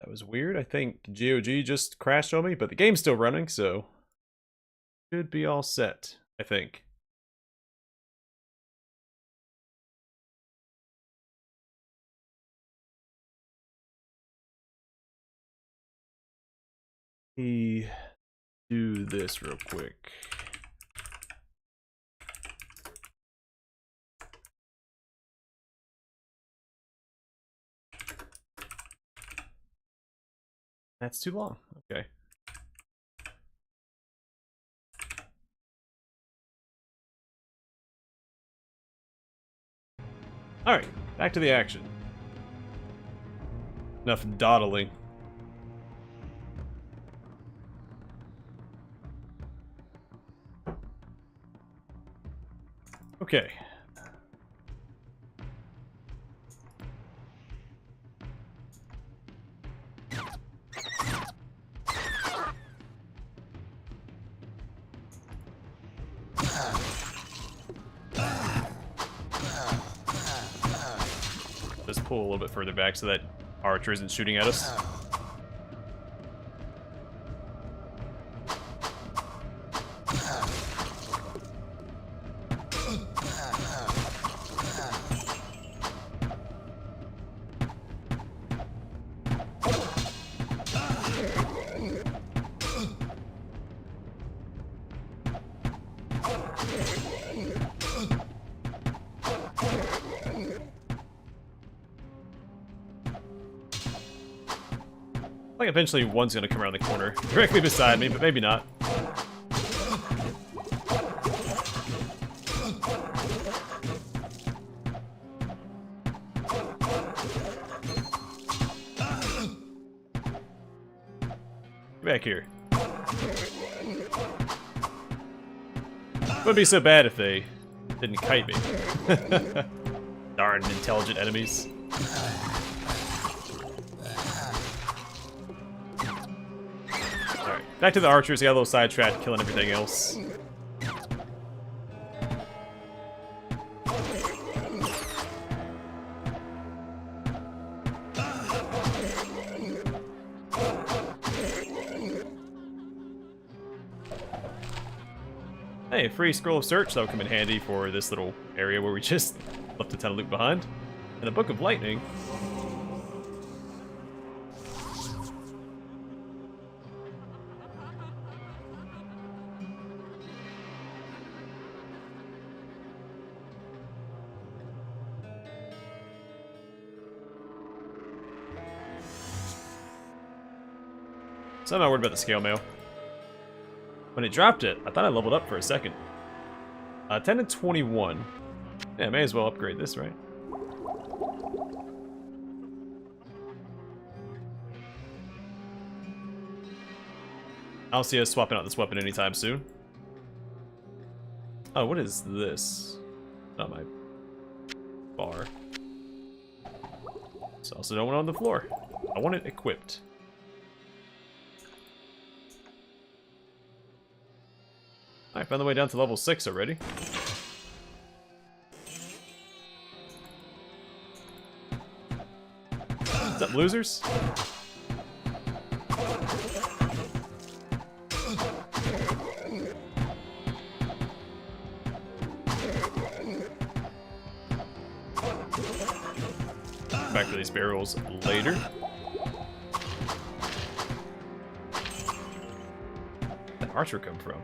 That was weird. I think GOG just crashed on me, but the game's still running, so should be all set, I think. Me do this real quick. That's too long. Okay. Alright, back to the action. Enough dawdling. Okay. Just pull a little bit further back so that archer isn't shooting at us. I think eventually one's gonna come around the corner, directly beside me, but maybe not. Get back here. Wouldn't be so bad if they didn't kite me. Darn intelligent enemies. Back to the archers, he got a little sidetracked, killing everything else. Hey, a free scroll of search, that'll come in handy for this little area where we just left a ton of loot behind. And a book of lightning. So I'm not worried about the scale mail. When it dropped it, I thought I leveled up for a second. 10 to 21. Yeah, may as well upgrade this, right? I don't see us swapping out this weapon anytime soon. Oh, what is this? Not my bar. So I also don't want it on the floor. I want it equipped. I found the way down to level 6 already. What's up, losers? Back to these barrels later. Where'd that archer come from?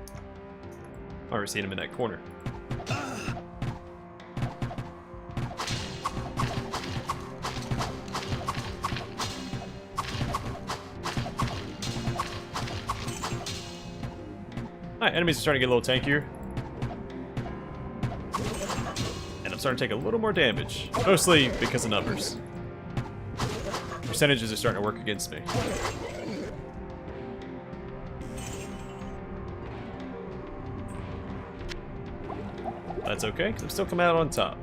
I've already seen him in that corner. Alright, enemies are starting to get a little tankier. And I'm starting to take a little more damage. Mostly because of numbers. Percentages are starting to work against me. That's okay, because I'm still coming out on top.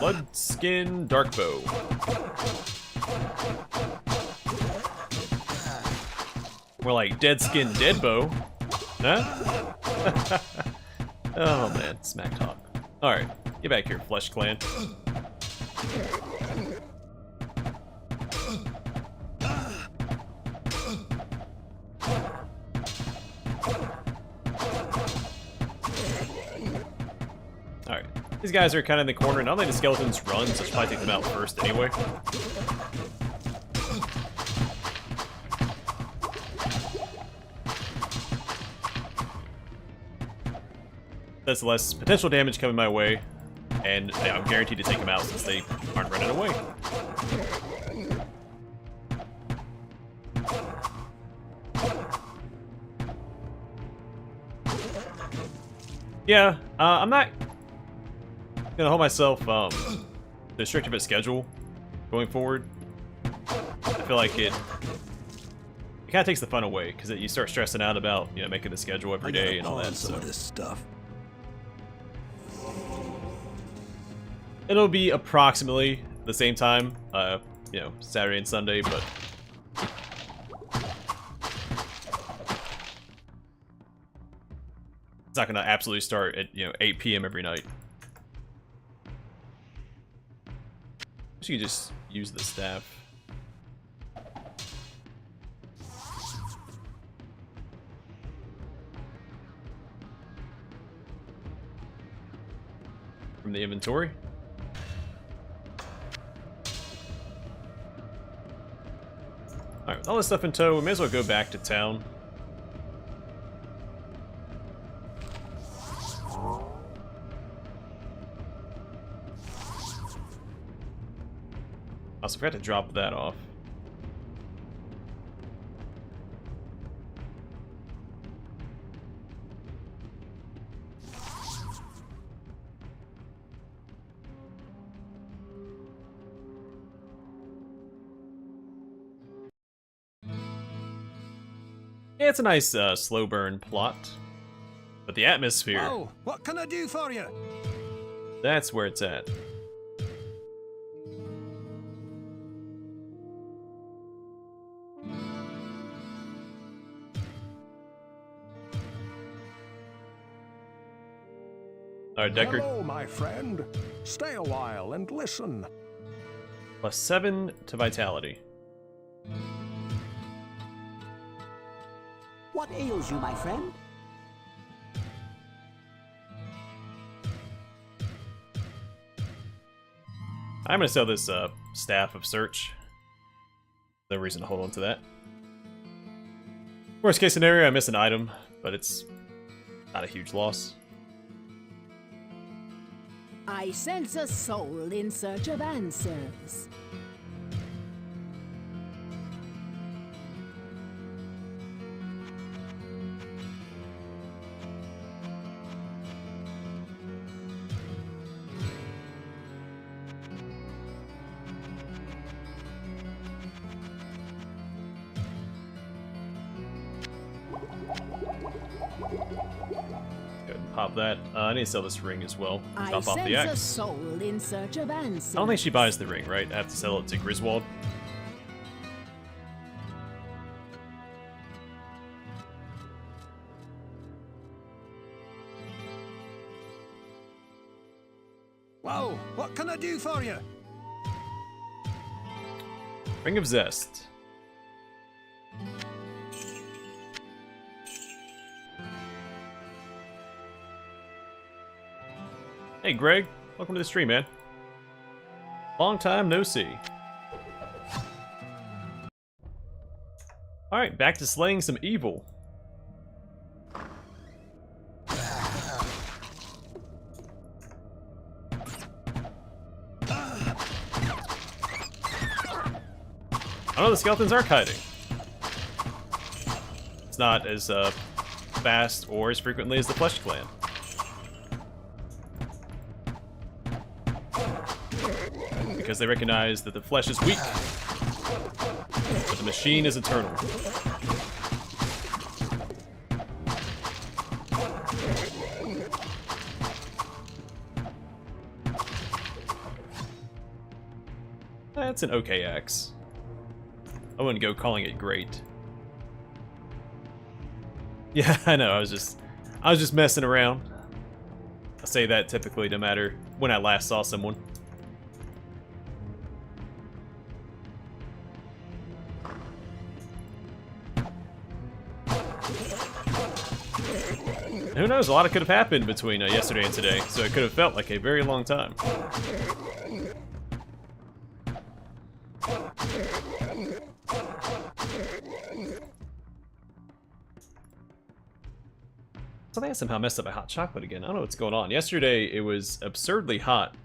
Bloodskin Darkbow. More like Deadskin Deadbow. Huh? Oh man, smack talk. Alright, get back here, Flesh Clan. Alright, these guys are kind of in the corner. Not letting the skeletons run, so I should probably take them out first anyway. That's less potential damage coming my way, and yeah, I'm guaranteed to take them out since they aren't running away. Yeah, I'm not gonna hold myself to a strict of a schedule going forward. I feel like it kind of takes the fun away because you start stressing out about making the schedule every day and all that. So this stuff. It'll be approximately the same time, Saturday and Sunday, but it's not gonna absolutely start at 8 p.m. every night. You could just use the staff. From the inventory. Alright, with all this stuff in tow, we may as well go back to town. Also forgot to drop that off. Yeah, it's a nice slow burn plot, but the atmosphere, Oh, what can I do for you? that's where it's at. Alright, Deckard. Hello, my friend. Stay a while and listen. +7 to vitality. What ails you, my friend? I'm gonna sell this staff of search. No reason to hold on to that. Worst case scenario, I miss an item, but it's not a huge loss. I sense a soul in search of answers. Pop that. I need to sell this ring as well. I Chop off the sense a axe. soul in search of answers. I don't think she buys the ring, right? I have to sell it to Griswold. Whoa, what can I do for you? Ring of Zest. Hey Greg, welcome to the stream, man. Long time no see. Alright, back to slaying some evil. I know the skeletons aren't hiding. It's not as fast or as frequently as the Flesh Clan. Because they recognize that the flesh is weak, but the machine is eternal. It's an okay axe. I wouldn't go calling it great. Yeah, I know. I was just messing around. I say that typically no matter when I last saw someone. Who knows? A lot could have happened between yesterday and today, so it could have felt like a very long time. So I think I somehow messed up my hot chocolate again. I don't know what's going on. Yesterday, it was absurdly hot.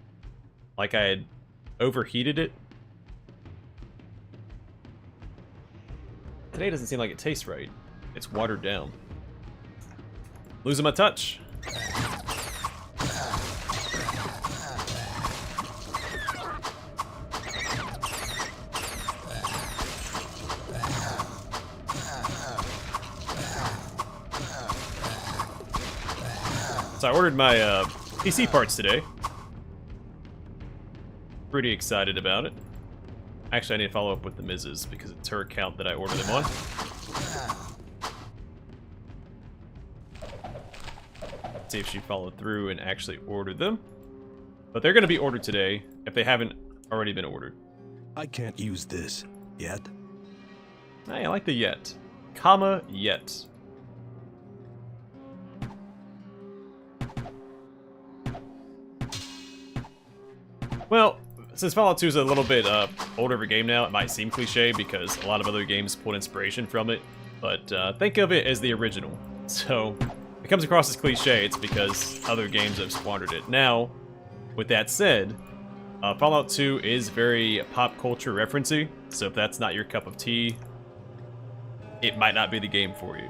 Like I had overheated it. Today doesn't seem like it tastes right. It's watered down. Losing my touch. So I ordered my PC parts today. Pretty excited about it. Actually, I need to follow up with the Mrs. because it's her account that I ordered them on. See if she followed through and actually ordered them. But they're going to be ordered today if they haven't already been ordered. I can't use this yet. Hey, I like the yet. Comma, yet. Well, since Fallout 2 is a little bit older of a game now, it might seem cliche because a lot of other games pulled inspiration from it. But think of it as the original. So if it comes across as cliche, it's because other games have squandered it. Now, with that said, Fallout 2 is very pop culture referencey, so if that's not your cup of tea, it might not be the game for you.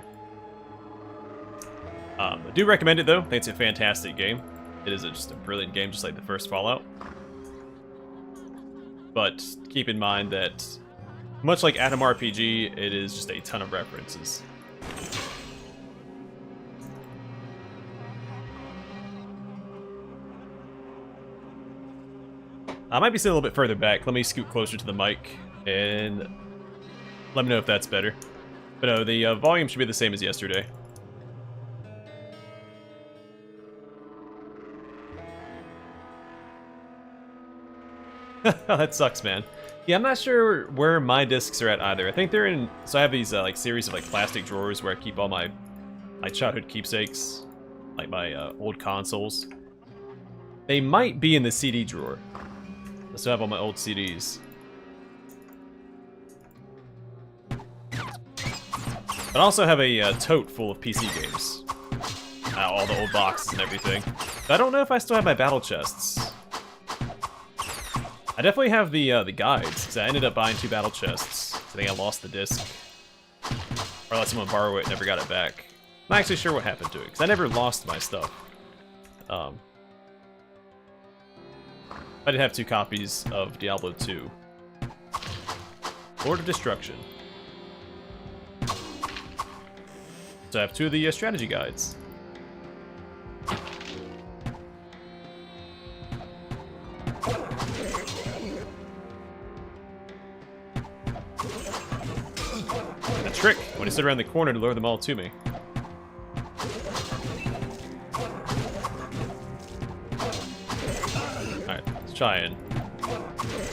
I do recommend it though. I think it's a fantastic game. It is just a brilliant game, just like the first Fallout. But keep in mind that, much like Atom RPG, it is just a ton of references. I might be sitting a little bit further back. Let me scoot closer to the mic and let me know if that's better. But no, the volume should be the same as yesterday. Oh, that sucks, man. Yeah, I'm not sure where my discs are at either. I think they're in... So I have these like series of like plastic drawers where I keep all my childhood keepsakes, like my old consoles. They might be in the CD drawer. I still have all my old CDs. But I also have a tote full of PC games. All the old boxes and everything. But I don't know if I still have my battle chests. I definitely have the guides, because I ended up buying 2 battle chests. I think I lost the disc. Or I let someone borrow it and never got it back. I'm not actually sure what happened to it, because I never lost my stuff. I did have 2 copies of Diablo 2. Lord of Destruction. So I have 2 of the strategy guides. A trick when I sit around the corner to lure them all to me. Alright, let's try and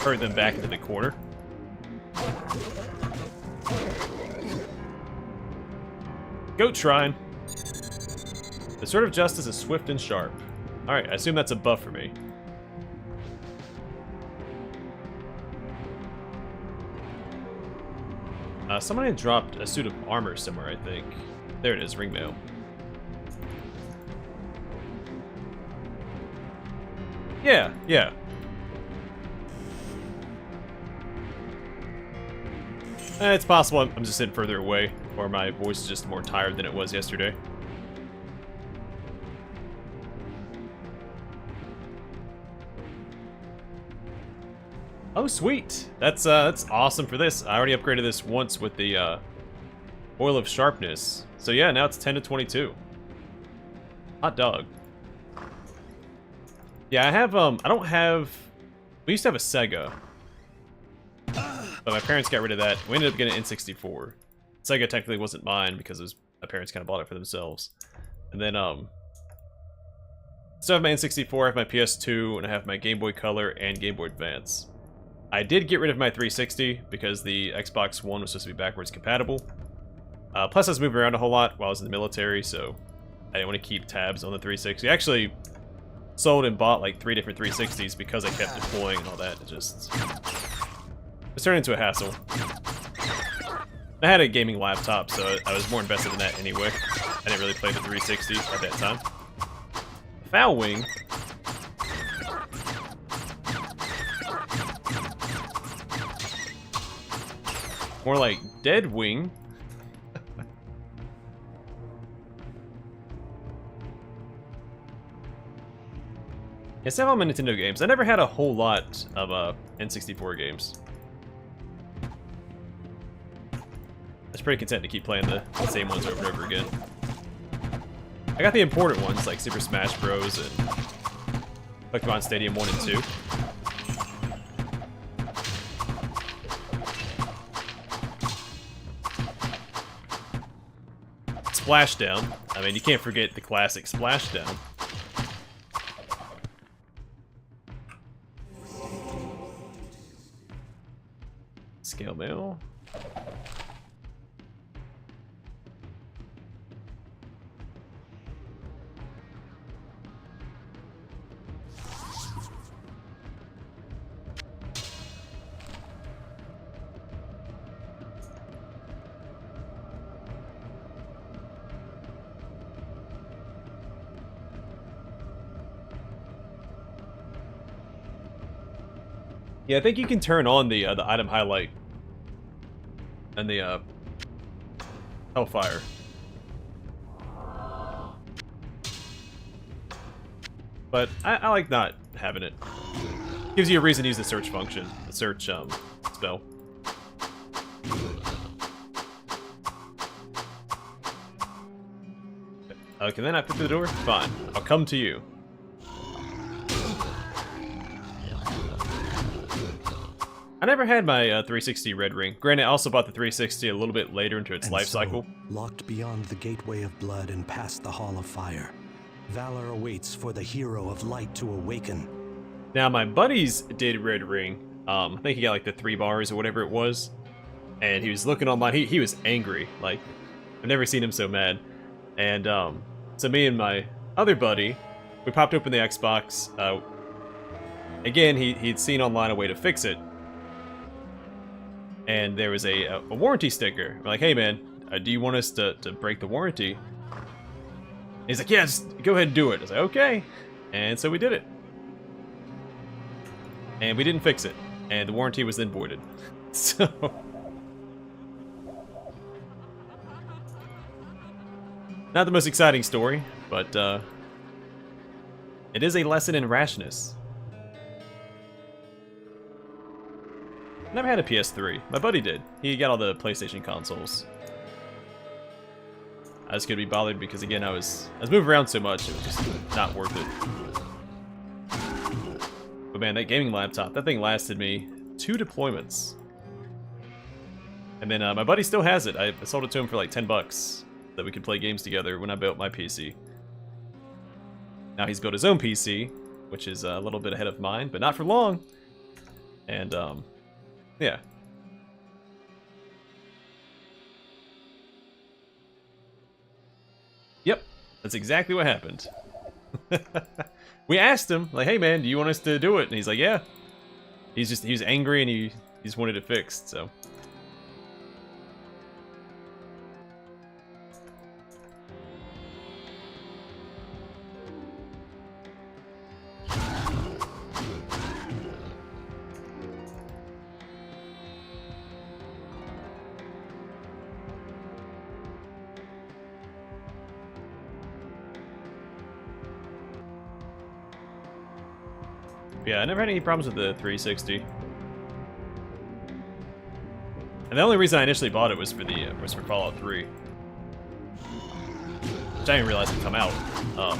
herd them back into the corner. Goat Shrine. The Sword of Justice is swift and sharp. Alright, I assume that's a buff for me. Someone had dropped a suit of armor somewhere, I think. There it is, ringmail. Yeah, yeah. It's possible I'm just sitting further away, or my voice is just more tired than it was yesterday. Oh, sweet! That's awesome for this. I already upgraded this once with the Oil of Sharpness. So yeah, now it's 10 to 22. Hot dog. Yeah, I have I don't have. We used to have a Sega, But my parents got rid of that. We ended up getting an N64. Sega technically wasn't mine because my parents kind of bought it for themselves. And then, so I have my N64, I have my PS2, and I have my Game Boy Color and Game Boy Advance. I did get rid of my 360 because the Xbox One was supposed to be backwards compatible. Plus I was moving around a whole lot while I was in the military, so I didn't want to keep tabs on the 360. I actually sold and bought like 3 different 360s because I kept deploying and all that. It's turned into a hassle. I had a gaming laptop, so I was more invested in that anyway. I didn't really play the 360 at that time. Foul Wing. More like Dead Wing. Yeah, some of my Nintendo games. I never had a whole lot of N64 games. I was pretty content to keep playing the same ones over and over again. I got the important ones like Super Smash Bros. And Pokemon Stadium 1 and 2. Splashdown. I mean, you can't forget the classic Splashdown. Scale mail. Yeah, I think you can turn on the item highlight and the Hellfire. But I like not having it. Gives you a reason to use the search function, the search spell. Okay, then I put through the door? Fine. I'll come to you. I never had my 360 Red Ring. Granted, I also bought the 360 a little bit later into its life cycle. Locked beyond the gateway of blood and past the hall of fire, valor awaits for the hero of light to awaken. Now, my buddies did Red Ring. I think he got like the 3 bars or whatever it was. And he was looking online. He was angry. Like, I've never seen him so mad. And so me and my other buddy, we popped open the Xbox. Again, he'd seen online a way to fix it. And there was a warranty sticker. We're like, hey man, do you want us to break the warranty? And he's like, yeah, just go ahead and do it. I was like, okay. And so we did it. And we didn't fix it. And the warranty was then voided. So... not the most exciting story, but it is a lesson in rashness. Never had a PS3. My buddy did. He got all the PlayStation consoles. I just couldn't be bothered because, again, I was moving around so much, it was just not worth it. But man, that gaming laptop, that thing lasted me 2 deployments. And then my buddy still has it. I sold it to him for like $10 that we could play games together when I built my PC. Now he's built his own PC, which is a little bit ahead of mine, but not for long. And, yeah. Yep, that's exactly what happened. We asked him, like, hey man, do you want us to do it? And he's like, yeah. He was angry and he just wanted it fixed, so. Yeah, I never had any problems with the 360. And the only reason I initially bought it was for Fallout 3. Which I didn't realize would come out. I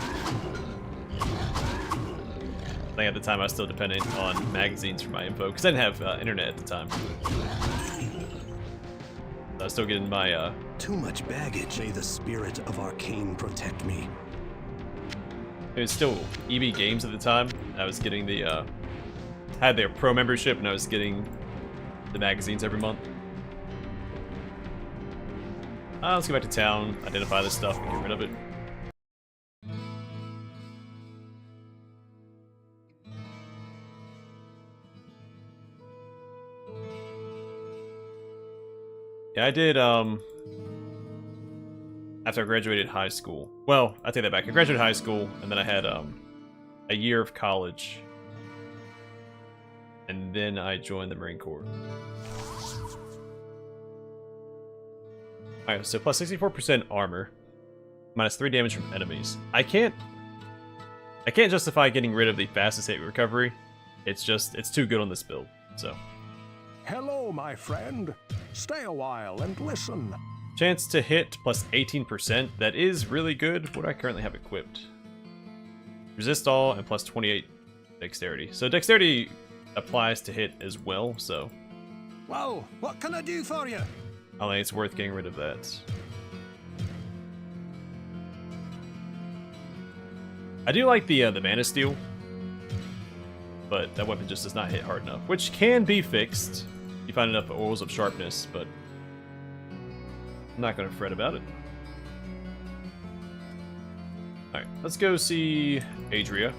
think at the time I was still dependent on magazines for my info, because I didn't have internet at the time. I was still getting my Too much baggage. May the spirit of Arcane protect me. it was still EB Games at the time. I was getting the had their pro membership, and I was getting the magazines every month. Let's go back to town, identify this stuff, and get rid of it. Yeah, I did, after I graduated high school. Well, I take that back. I graduated high school, and then I had, a year of college. And then I joined the Marine Corps. Alright, so plus 64% armor. Minus 3 damage from enemies. I can't justify getting rid of the fastest hit recovery. It's too good on this build, so. Hello, my friend. Stay a while and listen. Chance to hit plus 18%. That is really good. What do I currently have equipped? Resist all and plus 28 dexterity. So dexterity applies to hit as well, so. Well, what can I do for you? I think it's worth getting rid of that. I do like the mana steal, but that weapon just does not hit hard enough, which can be fixed. You find enough oils of sharpness, but I'm not going to fret about it. Alright, let's go see Adria.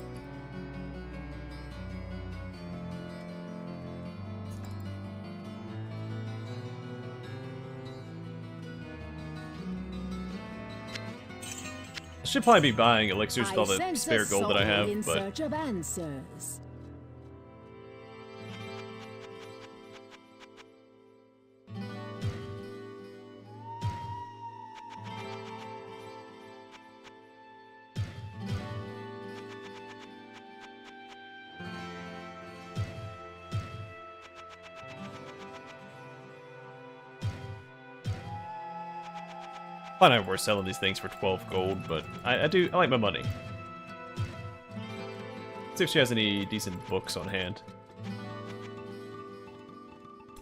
I should probably be buying elixirs with all the spare gold that I have, in but search of answers. probably not worth selling these things for 12 gold, but I like my money. Let's see if she has any decent books on hand.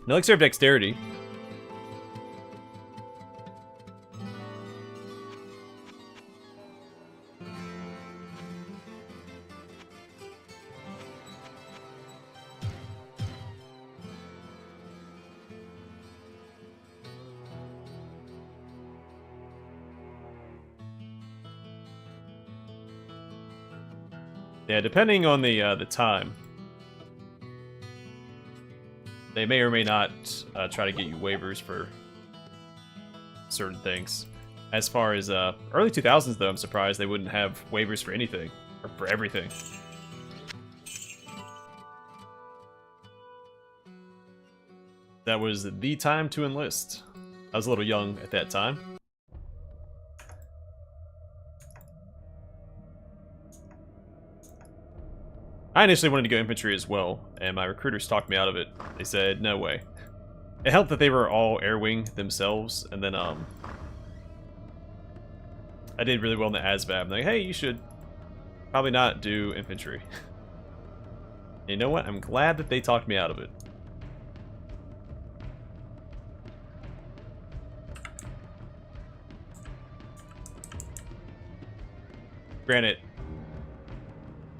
An elixir of dexterity. Yeah, depending on the time, they may or may not try to get you waivers for certain things. As far as early 2000s, though, I'm surprised they wouldn't have waivers for anything, or for everything. That was the time to enlist. I was a little young at that time. I initially wanted to go infantry as well, and my recruiters talked me out of it. They said, no way. It helped that they were all air wing themselves, and then I did really well in the ASVAB. I'm like, hey, you should probably not do infantry. And you know what? I'm glad that they talked me out of it. Granted,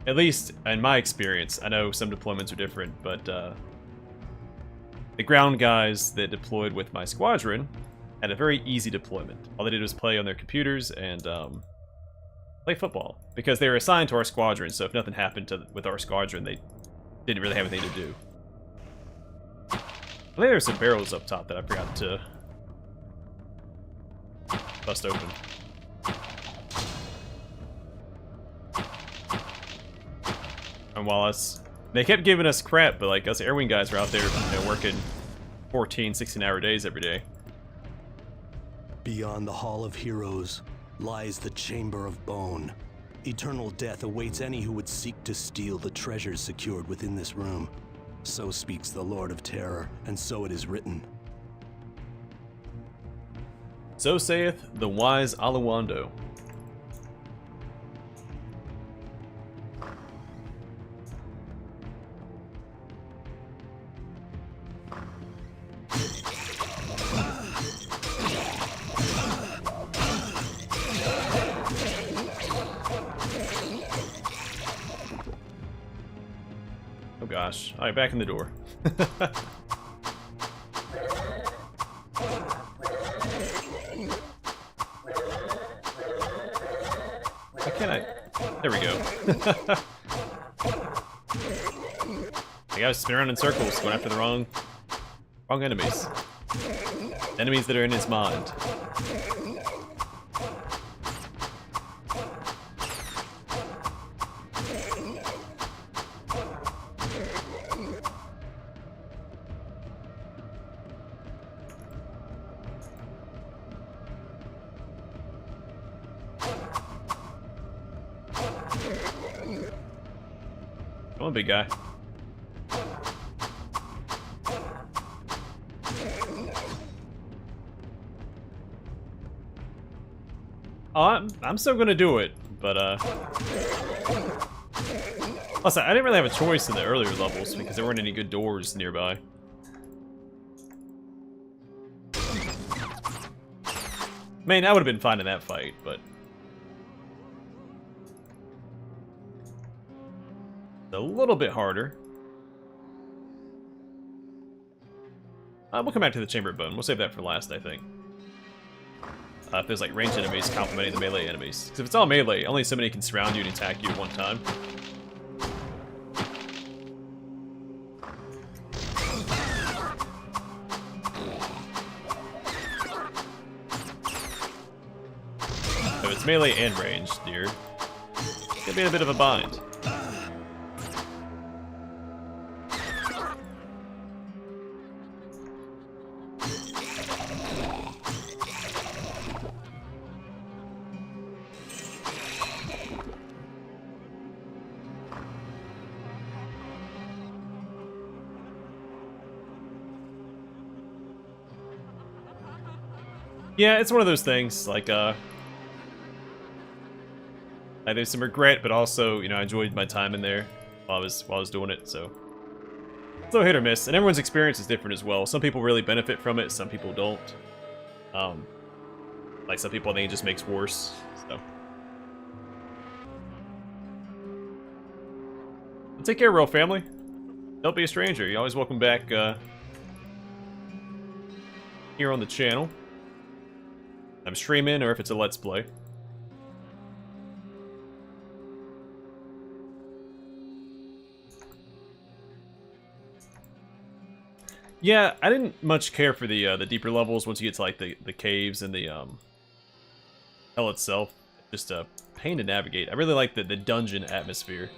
at least in my experience, I know some deployments are different, but the ground guys that deployed with my squadron had a very easy deployment. All they did was play on their computers and play football, because they were assigned to our squadron, so if nothing happened with our squadron, they didn't really have anything to do. I think there were some barrels up top that I forgot to bust open. And while they kept giving us crap, but like us airwing guys were out there, working 14, 16-hour days every day. Beyond the Hall of Heroes lies the Chamber of Bone. Eternal death awaits any who would seek to steal the treasures secured within this room. So speaks the Lord of Terror, and so it is written. So saith the wise Aluwando. Oh gosh. Alright, back in the door. Why can't I? There we go. I gotta spin around in circles, going after the wrong enemies. Enemies that are in his mind. Come on, big guy. Oh, I'm still gonna do it, but plus I didn't really have a choice in the earlier levels because there weren't any good doors nearby. Man, I would have been fine in that fight, but a little bit harder. We'll come back to the Chamber of Bone. We'll save that for last, I think. If there's like ranged enemies complementing the melee enemies. Because if it's all melee, only somebody can surround you and attack you at one time. So it's melee and ranged, dear. It's gonna be in a bit of a bind. Yeah, it's one of those things, like, there's some regret, but also, you know, I enjoyed my time in there while I was doing it, so. So hit or miss, and everyone's experience is different as well. Some people really benefit from it, some people don't. Like, some people I think it just makes worse, so. Well, take care, Royal Family. Don't be a stranger. You're always welcome back, here on the channel. I'm streaming, or if it's a Let's Play. Yeah, I didn't much care for the deeper levels once you get to like the caves and the hell itself. Just a pain to navigate. I really like the dungeon atmosphere.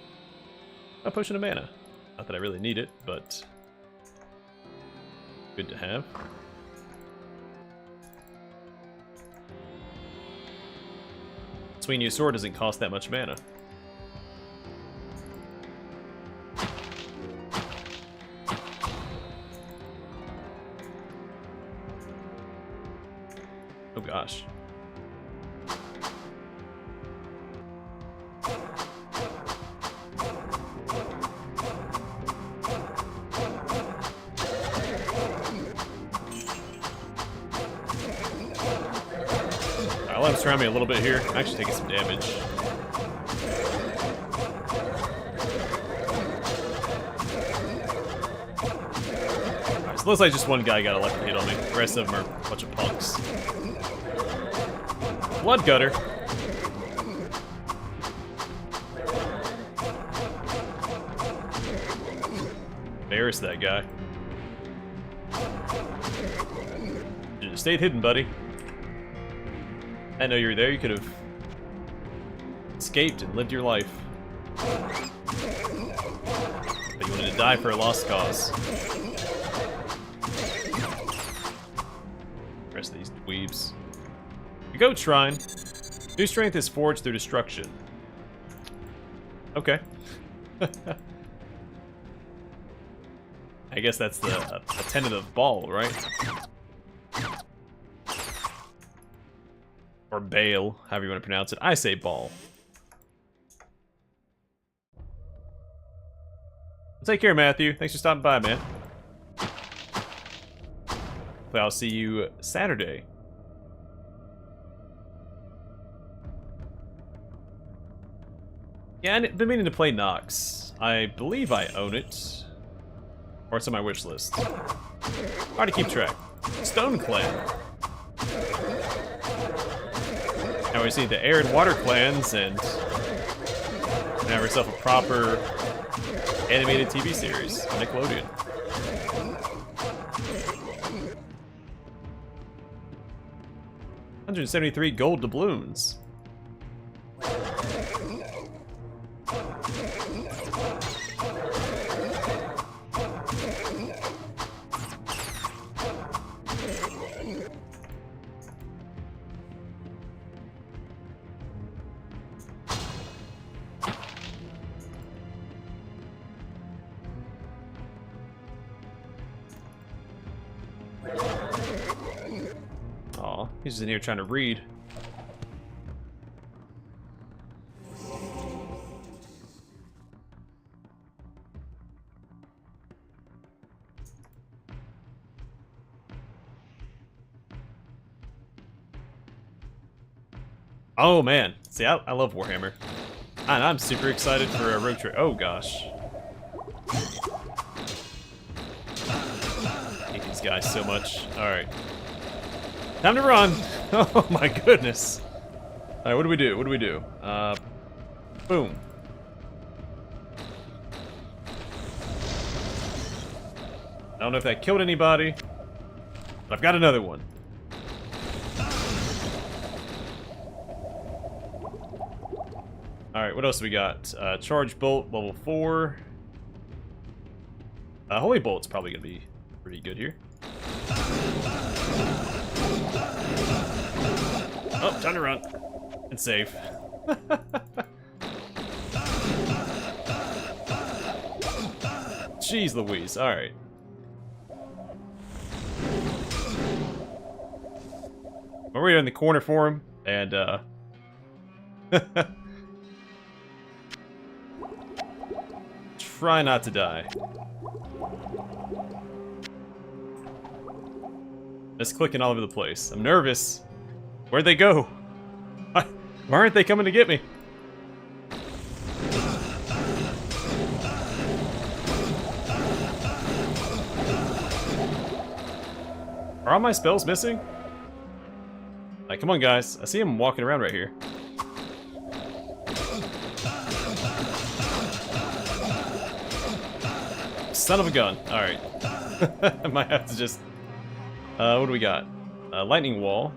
A potion of mana. Not that I really need it, but good to have. Swinging your sword doesn't cost that much mana. Oh gosh. I'll let him surround me a little bit here. I'm actually taking some damage. Alright, so it looks like just one guy got electric hit on me. The rest of them are a bunch of punks. Blood gutter. Embarrass that guy. You just stayed hidden, buddy. I know you were there, you could have escaped and lived your life. But you wanted to die for a lost cause. Rest of these dweebs. The Goat Shrine. New strength is forged through destruction. Okay. I guess that's a tentative ball, right? Or bale, however you want to pronounce it. I say ball. Take care, Matthew. Thanks for stopping by, man. Hopefully I'll see you Saturday. Yeah, I've been meaning to play Nox. I believe I own it. Or it's on my wish list. Hard to keep track. Stone Clan. Now we see the air and water clans and have ourselves a proper animated TV series on Nickelodeon. $173 gold doubloons. Aw, he's just in here trying to read. Oh man, see, I love Warhammer. And I'm super excited for a road trip. Oh gosh. I hate these guys so much. Alright. Time to run! Oh my goodness. Alright, what do we do? What do we do? Boom. I don't know if that killed anybody, but I've got another one. Alright, what else do we got? Charge Bolt, level 4. Holy Bolt's probably going to be pretty good here. Oh, time to run. And save. Jeez Louise, alright. We're right in the corner for him, and try not to die. Just clicking all over the place. I'm nervous. Where'd they go? Why aren't they coming to get me? Are all my spells missing? Like, come on, guys. I see him walking around right here. Son of a gun. Alright. I might have to just... what do we got? Lightning Wall.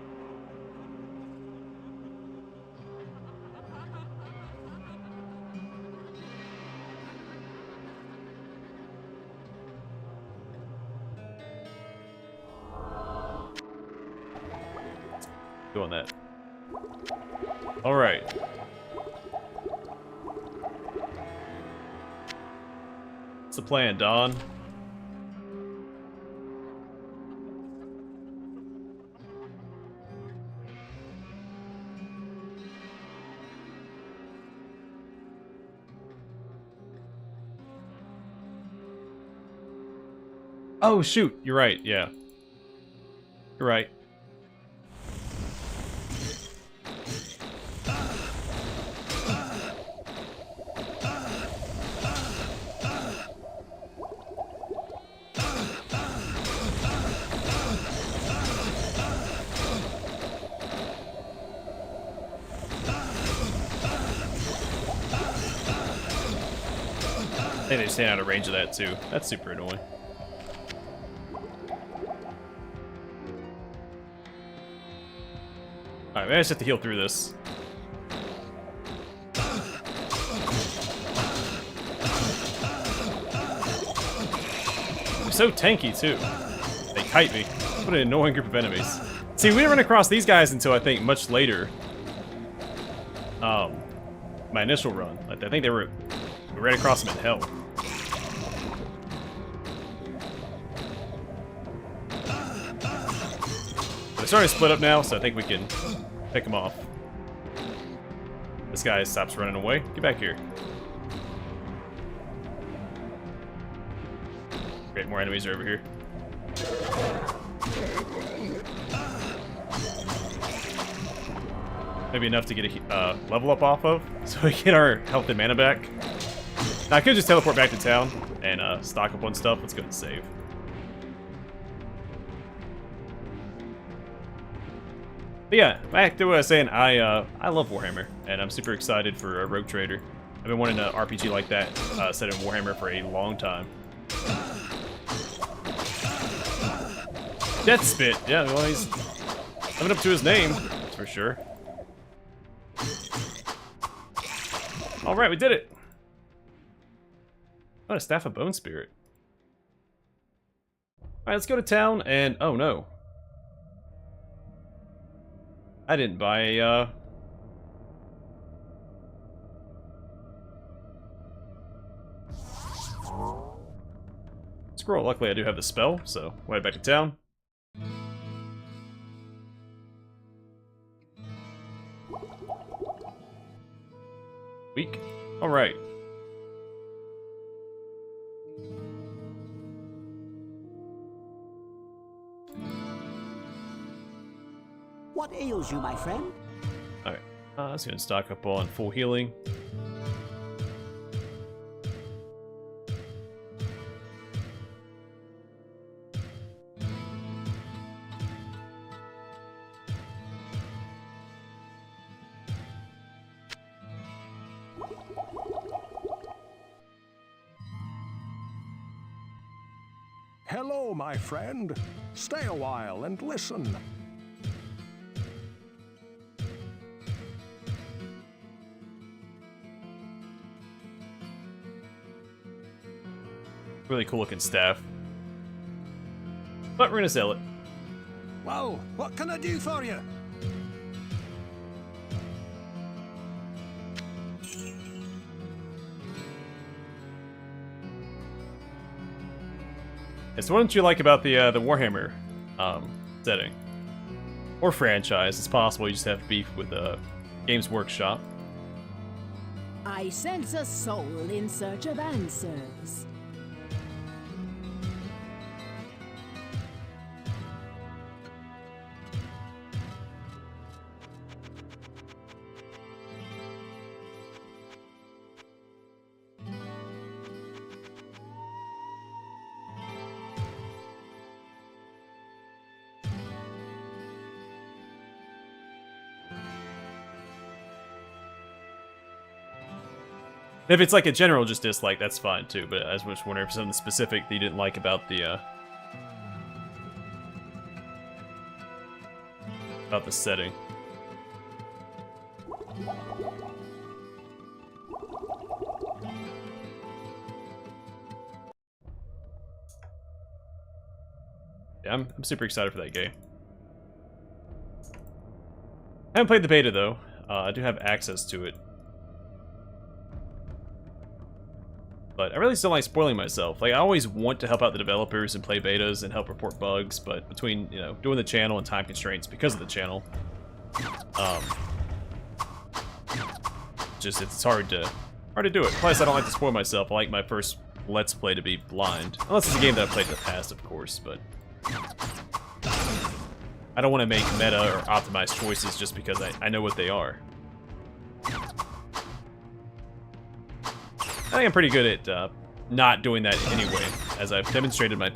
Go on that. Alright. What's the plan, Don? Oh, shoot. You're right. Yeah. You're right. I think they stand out of range of that too. That's super annoying. Alright, maybe I just have to heal through this. They're so tanky too. They kite me. What an annoying group of enemies. See, we didn't run across these guys until I think much later. My initial run. I think we ran across them in hell. They're starting to split up now, so I think we can pick them off. This guy stops running away. Get back here. Great, more enemies are over here. Maybe enough to get a level up off of, so we get our health and mana back. I could just teleport back to town and stock up on stuff. Let's go and save. But yeah, back to what I was saying, I love Warhammer, and I'm super excited for a Rogue Trader. I've been wanting an RPG like that set in Warhammer for a long time. Death Spit, yeah, well, he's living up to his name, that's for sure. Alright, we did it! Oh, a Staff of Bone Spirit. Alright, let's go to town, and oh no. I didn't buy a, scroll. Luckily I do have the spell, so we'll head back to town. Weak. Alright. What ails you, my friend? Alright. Let's go and stock up on full healing. Hello, my friend. Stay a while and listen. Really cool looking staff. But we're gonna sell it. Well, what can I do for you? So what don't you like about the Warhammer setting? Or franchise, it's possible you just have beef with Games Workshop. I sense a soul in search of answers. If it's like a general just dislike, that's fine too, but I was just wondering if something specific that you didn't like about the setting. Yeah, I'm super excited for that game. I haven't played the beta though. I do have access to it. But I really still like spoiling myself. Like, I always want to help out the developers and play betas and help report bugs, but between, you know, doing the channel and time constraints because of the channel, it's hard to do it. Plus, I don't like to spoil myself. I like my first Let's Play to be blind. Unless it's a game that I've played in the past, of course, but I don't want to make meta or optimized choices just because I know what they are. I think I'm pretty good at not doing that anyway, as I've demonstrated my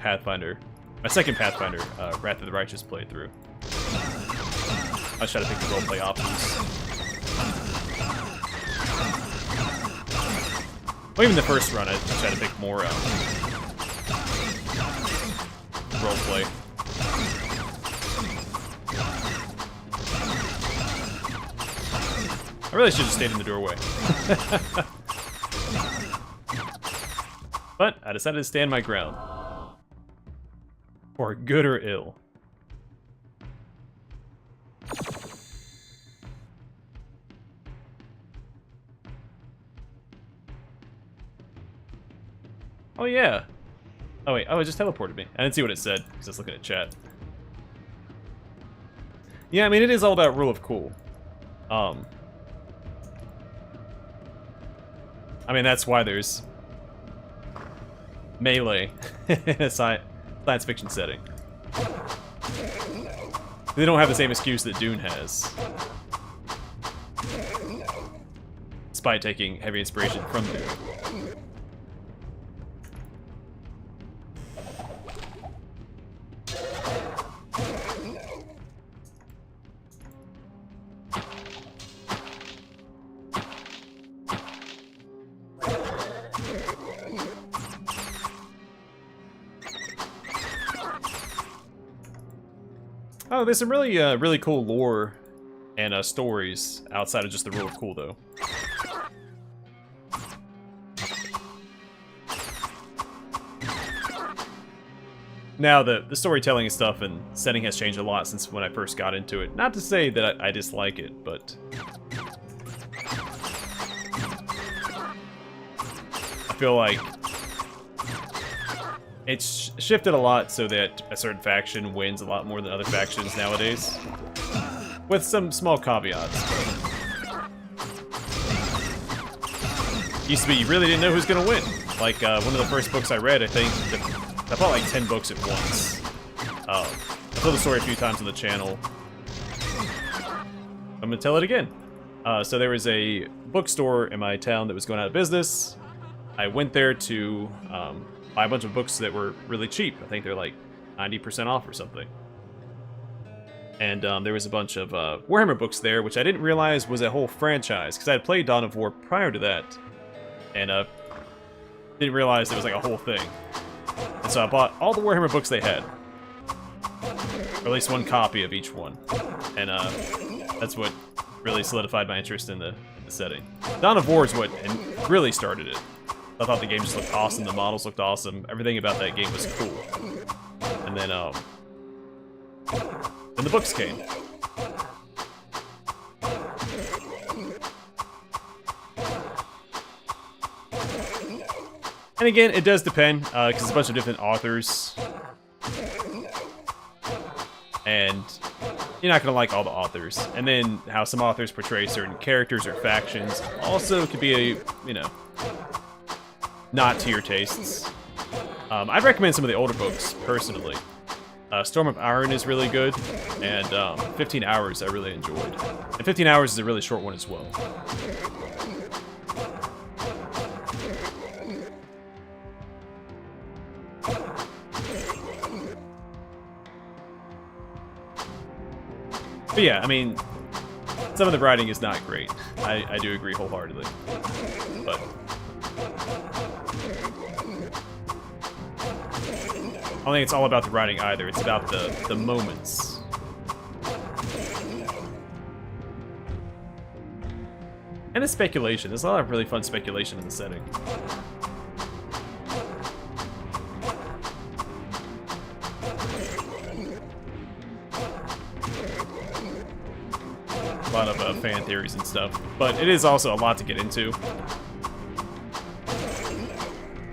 second Pathfinder, Wrath of the Righteous playthrough. I was trying to pick the roleplay options. Well, even the first run, I tried to pick more roleplay. I really should have stayed in the doorway. But I decided to stand my ground. For good or ill. Oh yeah. Oh wait, oh it just teleported me. I didn't see what it said, because I was looking at chat. Yeah, I mean it is all about rule of cool. I mean that's why there's melee in a science fiction setting. They don't have the same excuse that Dune has. Despite taking heavy inspiration from Dune. Oh, there's some really, really cool lore and stories outside of just the rule of cool, though. Now, the storytelling and stuff and setting has changed a lot since when I first got into it. Not to say that I dislike it, but I feel like it's shifted a lot so that a certain faction wins a lot more than other factions nowadays. With some small caveats. Used to be you really didn't know who's gonna win. Like, one of the first books I read, I think, I bought like 10 books at once. I told the story a few times on the channel. I'm gonna tell it again. So there was a bookstore in my town that was going out of business. I went there to buy a bunch of books that were really cheap. I think they're like 90% off or something. And there was a bunch of Warhammer books there, which I didn't realize was a whole franchise, because I had played Dawn of War prior to that. And didn't realize it was like a whole thing. And so I bought all the Warhammer books they had. Or at least one copy of each one. And that's what really solidified my interest in the setting. Dawn of War is what really started it. I thought the game just looked awesome, the models looked awesome, everything about that game was cool. And then the books came. And again, it does depend, because it's a bunch of different authors. And you're not going to like all the authors. And then how some authors portray certain characters or factions also could be a, you know, not to your tastes. I'd recommend some of the older books, personally. Storm of Iron is really good, and 15 Hours I really enjoyed. And 15 Hours is a really short one as well. But yeah, I mean, some of the writing is not great. I do agree wholeheartedly. But I don't think it's all about the writing either. It's about the moments. And the speculation. There's a lot of really fun speculation in the setting. A lot of fan theories and stuff. But it is also a lot to get into.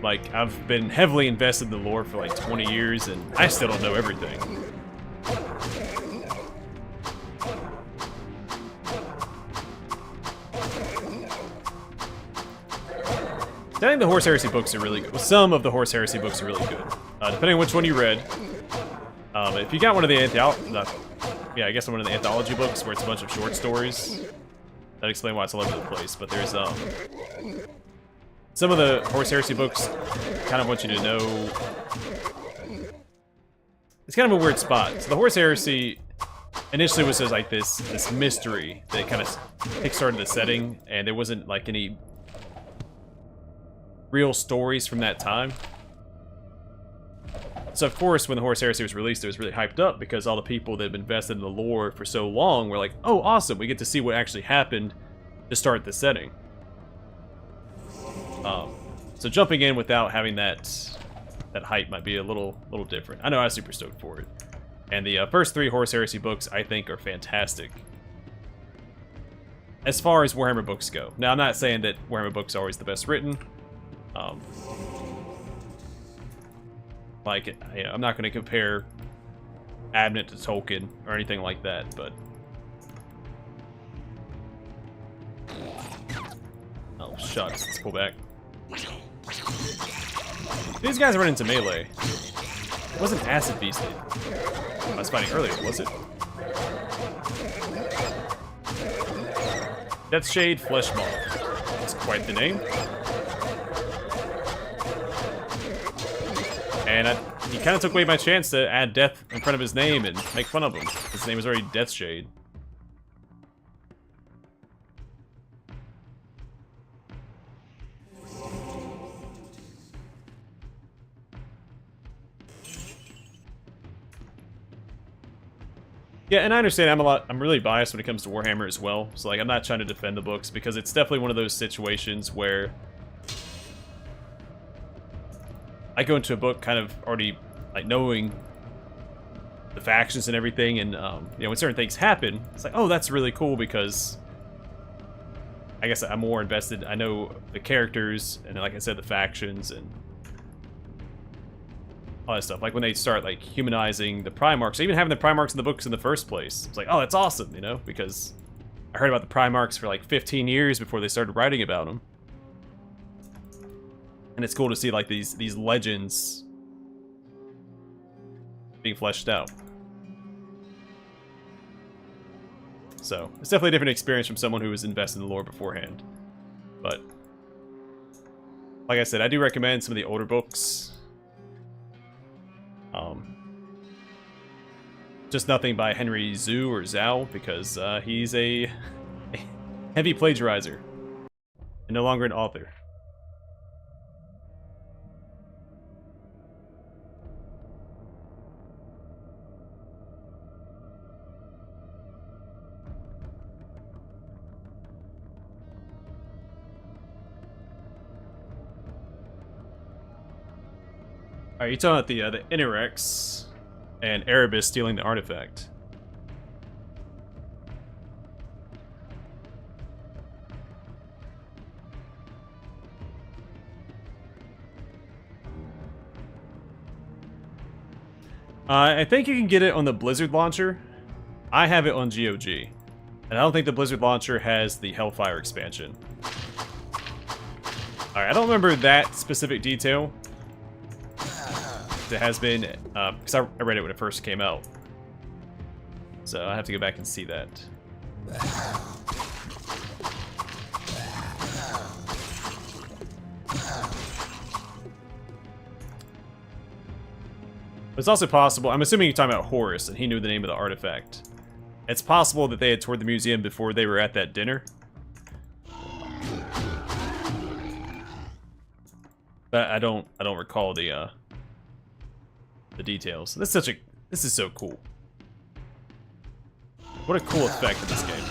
Like, I've been heavily invested in the lore for like 20 years, and I still don't know everything. I think the Horse Heresy books are really good. Well, some of the Horse Heresy books are really good. Depending on which one you read. If you got one of the yeah, I guess one of the anthology books where it's a bunch of short stories, that explain why it's all over the place. But there's some of the Horse Heresy books kind of want you to know. It's kind of a weird spot. So the Horse Heresy initially was just like this mystery that kind of kickstarted the setting, and there wasn't like any real stories from that time. So of course, when the Horse Heresy was released, it was really hyped up because all the people that had been invested in the lore for so long were like, "Oh, awesome! We get to see what actually happened to start the setting." So jumping in without having that hype might be a little different. I know I was super stoked for it. And the first 3 Horse Heresy books, I think, are fantastic. As far as Warhammer books go. Now, I'm not saying that Warhammer books are always the best written. Like, you know, I'm not going to compare Abnett to Tolkien or anything like that, but... Oh, shucks. Let's pull back. These guys run into melee. It wasn't Acid Beast I was fighting earlier, was it? Death Shade Flesh Maw. That's quite the name. And he kind of took away my chance to add death in front of his name and make fun of him. His name was already Death Shade. Yeah, and I understand I'm really biased when it comes to Warhammer as well. So like I'm not trying to defend the books because it's definitely one of those situations where I go into a book kind of already like knowing the factions and everything, and you know, when certain things happen, it's like, oh, that's really cool because I guess I'm more invested. I know the characters and, like I said, the factions and all that stuff. Like when they start like humanizing the Primarchs, even having the Primarchs in the books in the first place, it's like, oh, that's awesome, you know, because I heard about the Primarchs for like 15 years before they started writing about them, and it's cool to see like these legends being fleshed out. So it's definitely a different experience from someone who was invested in the lore beforehand. But like I said, I do recommend some of the older books. Just nothing by Henry Zhu or Zhao, because he's a heavy plagiarizer and no longer an author. Alright, you're talking about the Inurex and Erebus stealing the artifact. I think you can get it on the Blizzard launcher. I have it on GOG. And I don't think the Blizzard launcher has the Hellfire expansion. Alright, I don't remember that specific detail. It has been, because I read it when it first came out. So I have to go back and see that. It's also possible, I'm assuming you're talking about Horus, and he knew the name of the artifact. It's possible that they had toured the museum before they were at that dinner. But I don't recall the details. This is so cool. What a cool effect in this game.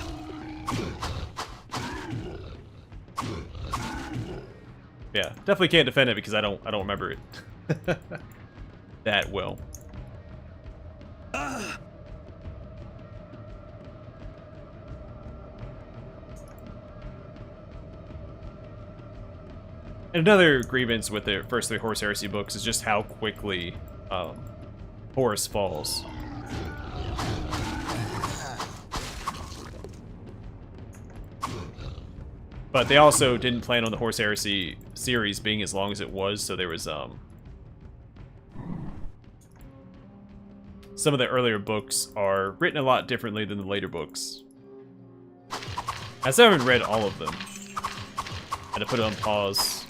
Yeah, definitely can't defend it because I don't remember it that well. And another grievance with the first three Horus Heresy books is just how quickly Horus falls. But they also didn't plan on the Horus Heresy series being as long as it was, so there was some of the earlier books are written a lot differently than the later books. I still haven't read all of them. I had to put it on pause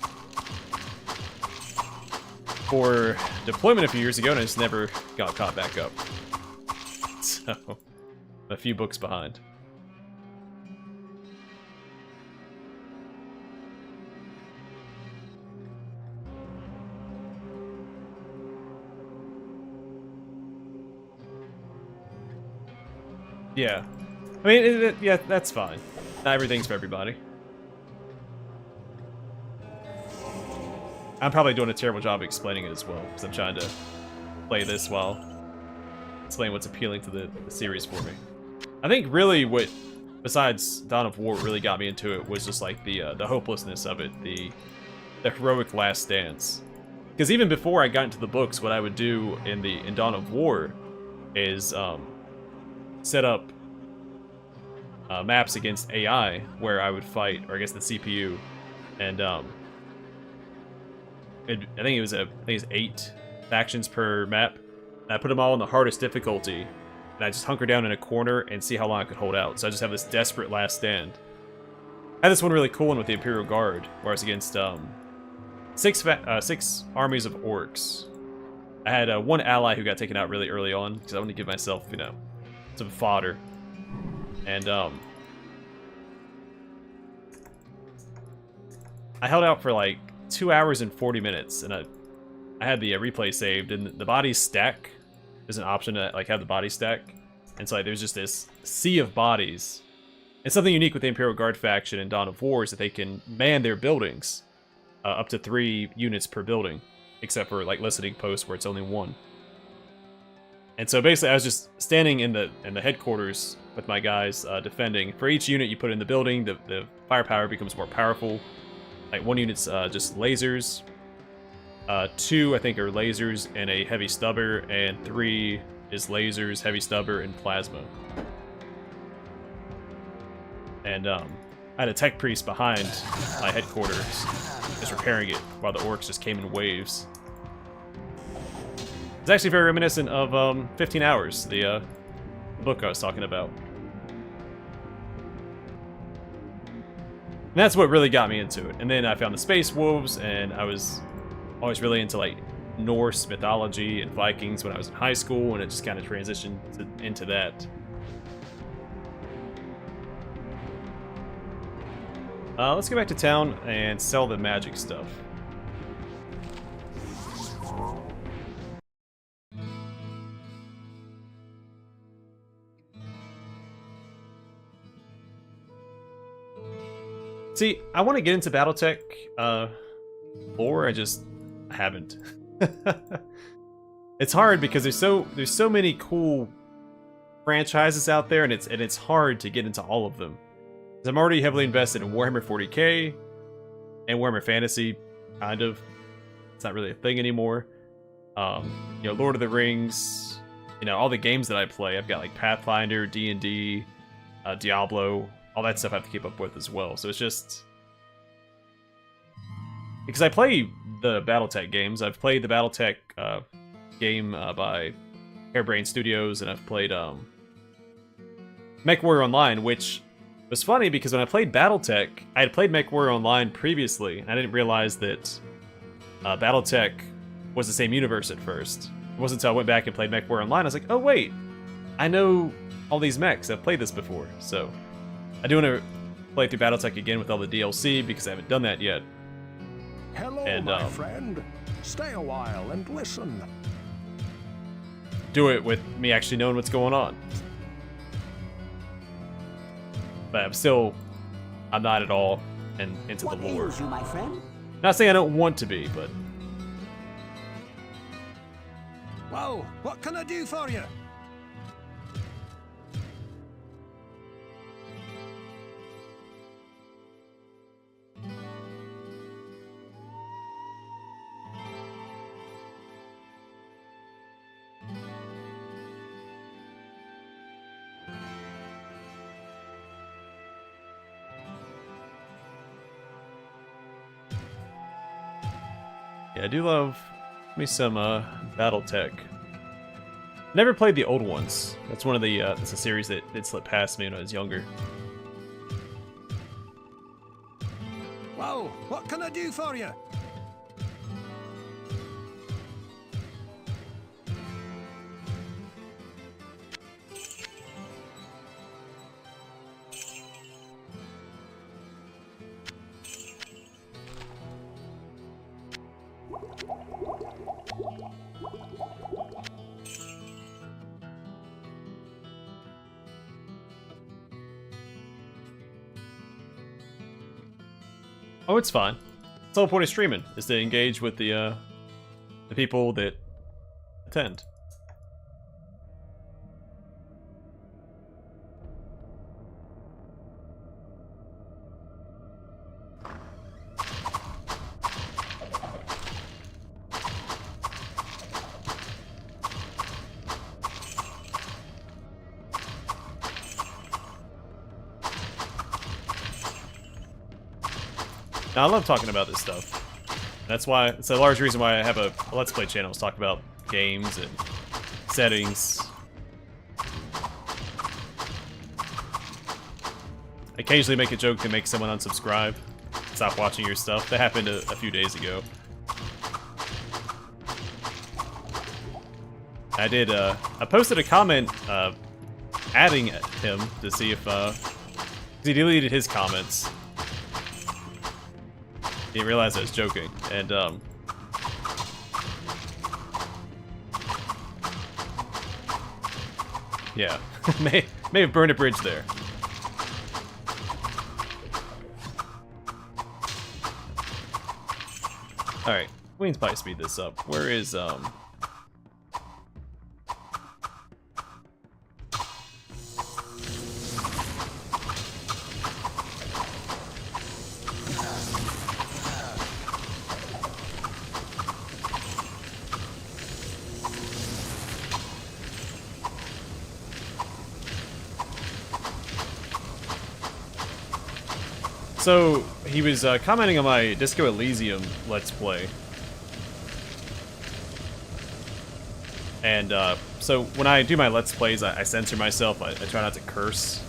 for deployment a few years ago, and I just never got caught back up. So, a few books behind. Yeah. I mean, yeah, that's fine. Not everything's for everybody. I'm probably doing a terrible job explaining it as well, because I'm trying to play this while explaining what's appealing to the series for me. I think really what, besides Dawn of War, really got me into it was just like the hopelessness of it, the heroic last dance. Because even before I got into the books, what I would do in Dawn of War is set up maps against AI where I would fight, or against the CPU, and I think it was 8 factions per map. And I put them all on the hardest difficulty, and I just hunker down in a corner and see how long I could hold out. So I just have this desperate last stand. I had this one really cool one with the Imperial Guard, where I was against 6 armies of orcs. I had one ally who got taken out really early on because I wanted to give myself, you know, some fodder. And I held out for like 2 hours and 40 minutes, and I had the replay saved, and the body stack is an option to like have the body stack. And so like, there's just this sea of bodies. And something unique with the Imperial Guard faction in Dawn of War is that they can man their buildings up to 3 units per building, except for like listening posts where it's only 1. And so basically, I was just standing in the headquarters with my guys defending. For each unit you put in the building, the firepower becomes more powerful. Like 1 unit's just lasers, 2 I think are lasers and a heavy stubber, and 3 is lasers, heavy stubber, and plasma. And I had a tech priest behind my headquarters, just repairing it, while the orcs just came in waves. It's actually very reminiscent of 15 Hours, the book I was talking about. And that's what really got me into it. And then I found the Space Wolves, and I was always really into like Norse mythology and Vikings when I was in high school, and it just kind of transitioned into that. Let's go back to town and sell the magic stuff. See, I want to get into BattleTech lore, I just haven't. It's hard because there's so many cool franchises out there, and it's hard to get into all of them. I'm already heavily invested in Warhammer 40k and Warhammer Fantasy, kind of. It's not really a thing anymore. You know, Lord of the Rings, you know, all the games that I play. I've got like Pathfinder, D&D, Diablo, all that stuff I have to keep up with as well. So it's just because I play the BattleTech games. I've played the BattleTech game by Harebrained Studios, and I've played MechWarrior Online, which was funny because when I played BattleTech, I had played MechWarrior Online previously, and I didn't realize that BattleTech was the same universe at first. It wasn't until I went back and played MechWarrior Online, I was like, oh wait, I know all these mechs, I've played this before. So I do want to play through BattleTech again with all the DLC because I haven't done that yet. Hello, And, my friend. Stay a while and listen. Do it with me actually knowing what's going on. But I'm not at all into What the lore. ails you, my friend? Not saying I don't want to be, but Well, what can I do for you? yeah, I do love me some BattleTech. Never played the old ones. That's one of the that's a series that did slip past me when I was younger. Well, what can I do for you? Oh, it's fine. That's the whole point of streaming, is to engage with the people that attend. Now, I love talking about this stuff. That's why it's a large reason why I have a Let's Play channel, is talk about games and settings. I occasionally make a joke to make someone unsubscribe, stop watching your stuff. That happened a few days ago. I did, I posted a comment adding him to see if, he deleted his comments. He didn't realize I was joking, and Yeah, may have burned a bridge there. All right, we can probably speed this up. Where is So, he was commenting on my Disco Elysium Let's Play. And, so when I do my Let's Plays, I censor myself. I try not to curse.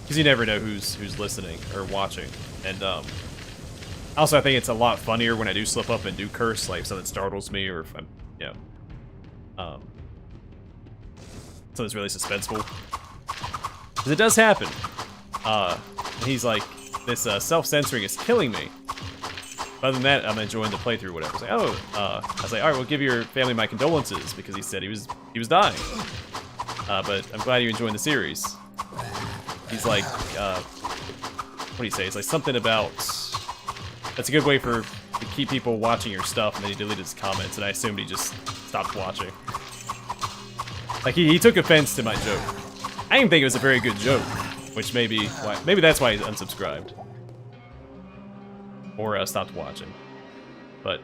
Because you never know who's listening or watching. And, also I think it's a lot funnier when I do slip up and do curse, like if something startles me or if I'm, you know, something's really suspenseful. Because it does happen. He's like, this self-censoring is killing me. Other than that, I'm enjoying the playthrough, whatever. I was like, oh, I was like, all right, well, give your family my condolences because he said he was dying. But I'm glad you're enjoying the series. He's like, what do you say? It's like something about that's a good way to keep people watching your stuff. And then he deleted his comments, and I assumed he just stopped watching. Like he took offense to my joke. I didn't think it was a very good joke. Which maybe that's why he's unsubscribed. Or stopped watching. But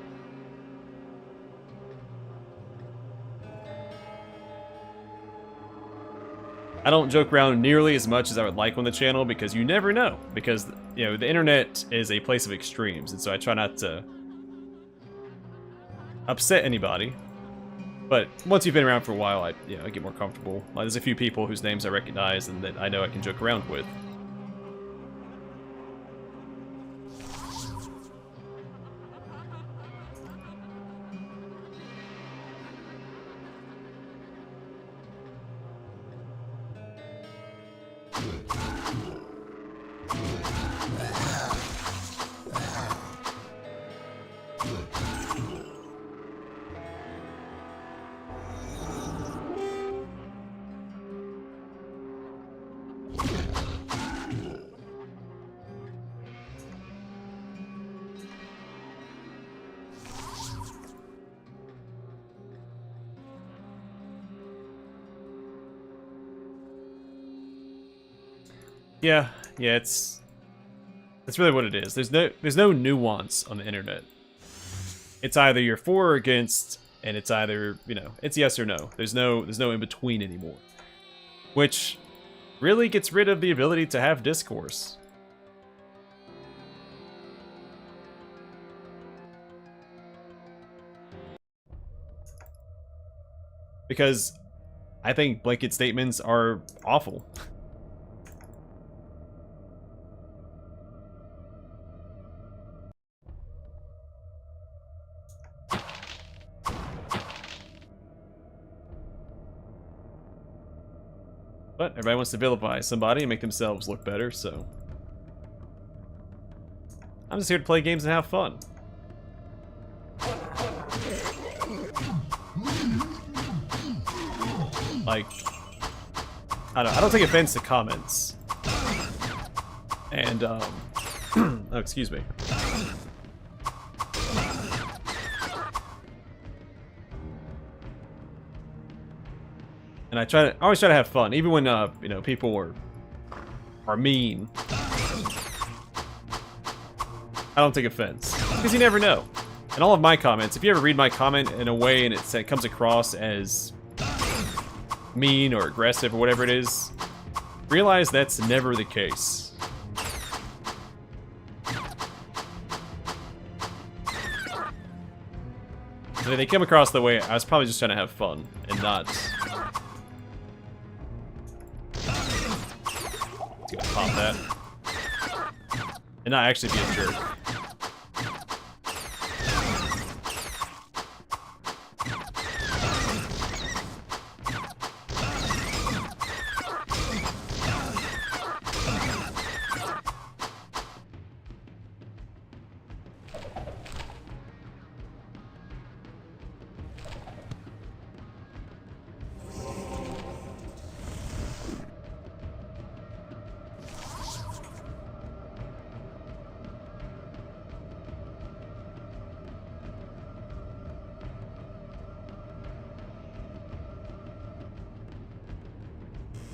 I don't joke around nearly as much as I would like on the channel because you never know. Because, you know, the internet is a place of extremes, and so I try not to upset anybody. But once you've been around for a while, I get more comfortable. Like, there's a few people whose names I recognize and that I know I can joke around with. Yeah, that's really what it is. There's no nuance on the internet. It's either you're for or against, and it's either, it's yes or no. There's no in between anymore. Which really gets rid of the ability to have discourse. Because I think blanket statements are awful. But everybody wants to vilify somebody and make themselves look better, so I'm just here to play games and have fun. Like, I don't take offense to comments. And, oh, excuse me. And I always try to have fun, even when people are mean. I don't take offense because you never know. And all of my comments, if you ever read my comment in a way and it comes across as mean or aggressive or whatever it is, realize that's never the case. And if they come across the way, I was probably just trying to have fun and not. Pop that. And not actually be a jerk.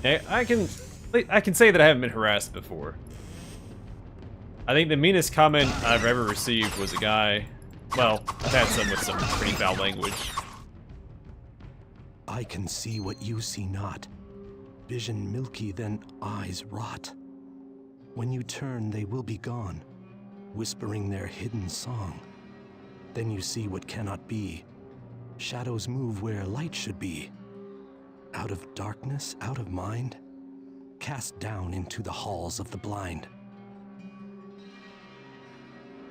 I can say that I haven't been harassed before. I think the meanest comment I've ever received was a guy. Well, I've had some with some pretty foul language. I can see what you see not. Vision milky, then eyes rot. When you turn, they will be gone, whispering their hidden song. Then you see what cannot be. Shadows move where light should be. Out of darkness, out of mind, cast down into the halls of the blind.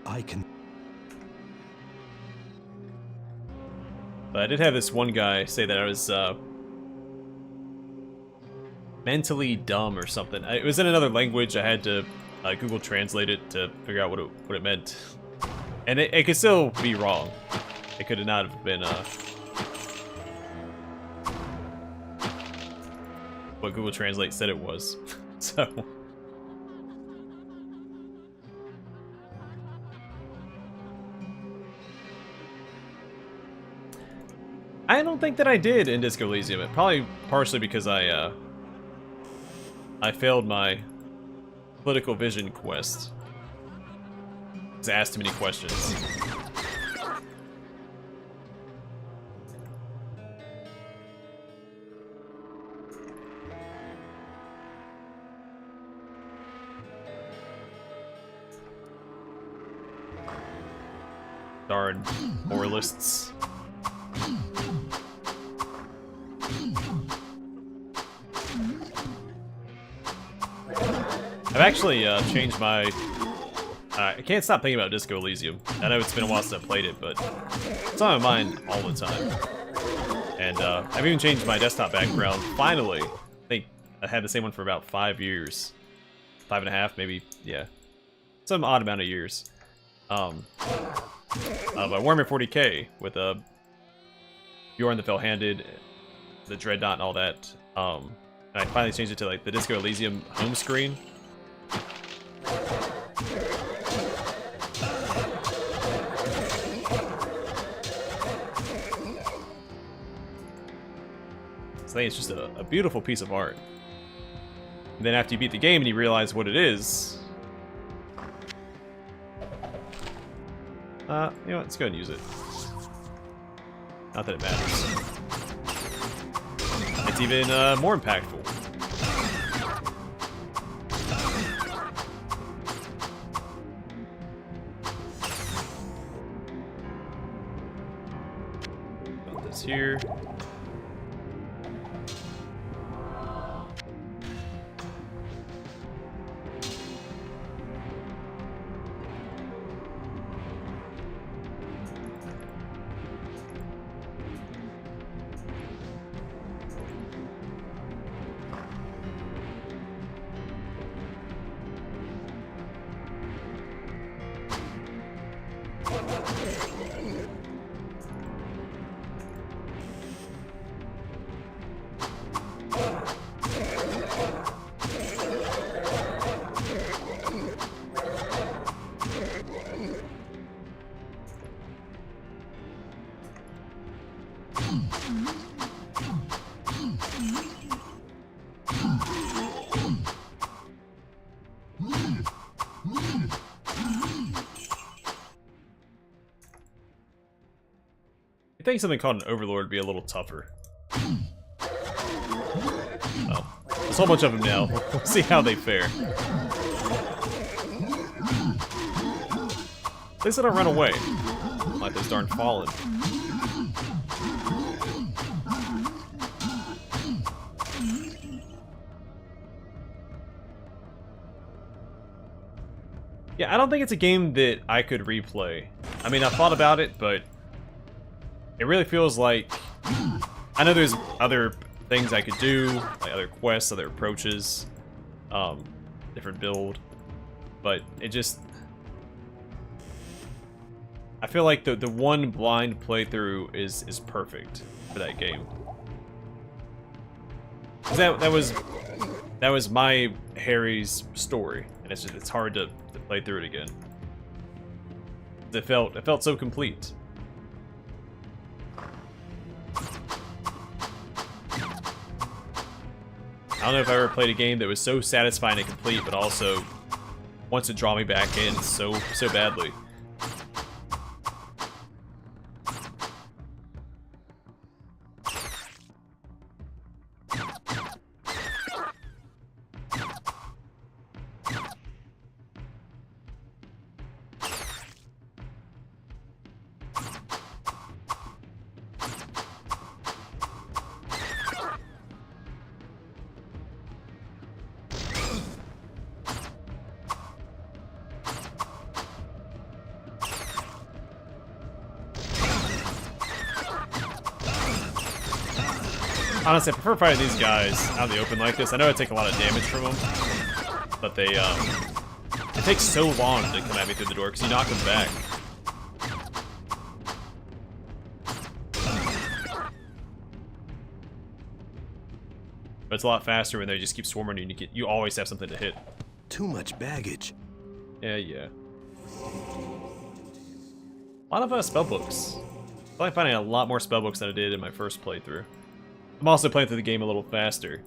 I can... But I did have this one guy say that I was mentally dumb or something. It was in another language. I had to Google Translate it to figure out what it meant. And it could still be wrong. It could not have been what Google Translate said it was. So... I don't think that I did in Disco Elysium. Probably partially because I failed my political vision quest. I asked too many questions. Darn moralists. I've actually changed my... I can't stop thinking about Disco Elysium. I know it's been a while since I played it, but it's on my mind all the time. And I've even changed my desktop background. Finally, I think I had the same one for about 5 years. 5.5, maybe, yeah. Some odd amount of years. By Warhammer 40k with Bjorn the Fell-Handed, the Dreadnought and all that. And I finally changed it to like the Disco Elysium home screen. So I think it's just a beautiful piece of art. And then after you beat the game and you realize what it is, you know what, let's go ahead and use it. Not that it matters. It's even more impactful. Put this here. I think something called an Overlord would be a little tougher. Oh, there's a whole bunch of them now. We'll see how they fare. At least they don't run away. Like those darn fallen. Yeah, I don't think it's a game that I could replay. I mean, I thought about it, but it really feels like... I know there's other things I could do, like other quests, other approaches, different build, but it just... I feel like the one blind playthrough is perfect for that game. That was my Harry's story, and it's hard to play through it again. It felt so complete. I don't know if I ever played a game that was so satisfying to complete, but also wants to draw me back in so badly. Honestly, I prefer fighting these guys out in the open like this. I know I take a lot of damage from them, but they, it takes so long to come at me through the door because you knock them back. But it's a lot faster when they just keep swarming you and you always have something to hit. Too much baggage. Yeah. A lot of spellbooks. I like finding a lot more spellbooks than I did in my first playthrough. I'm also playing through the game a little faster.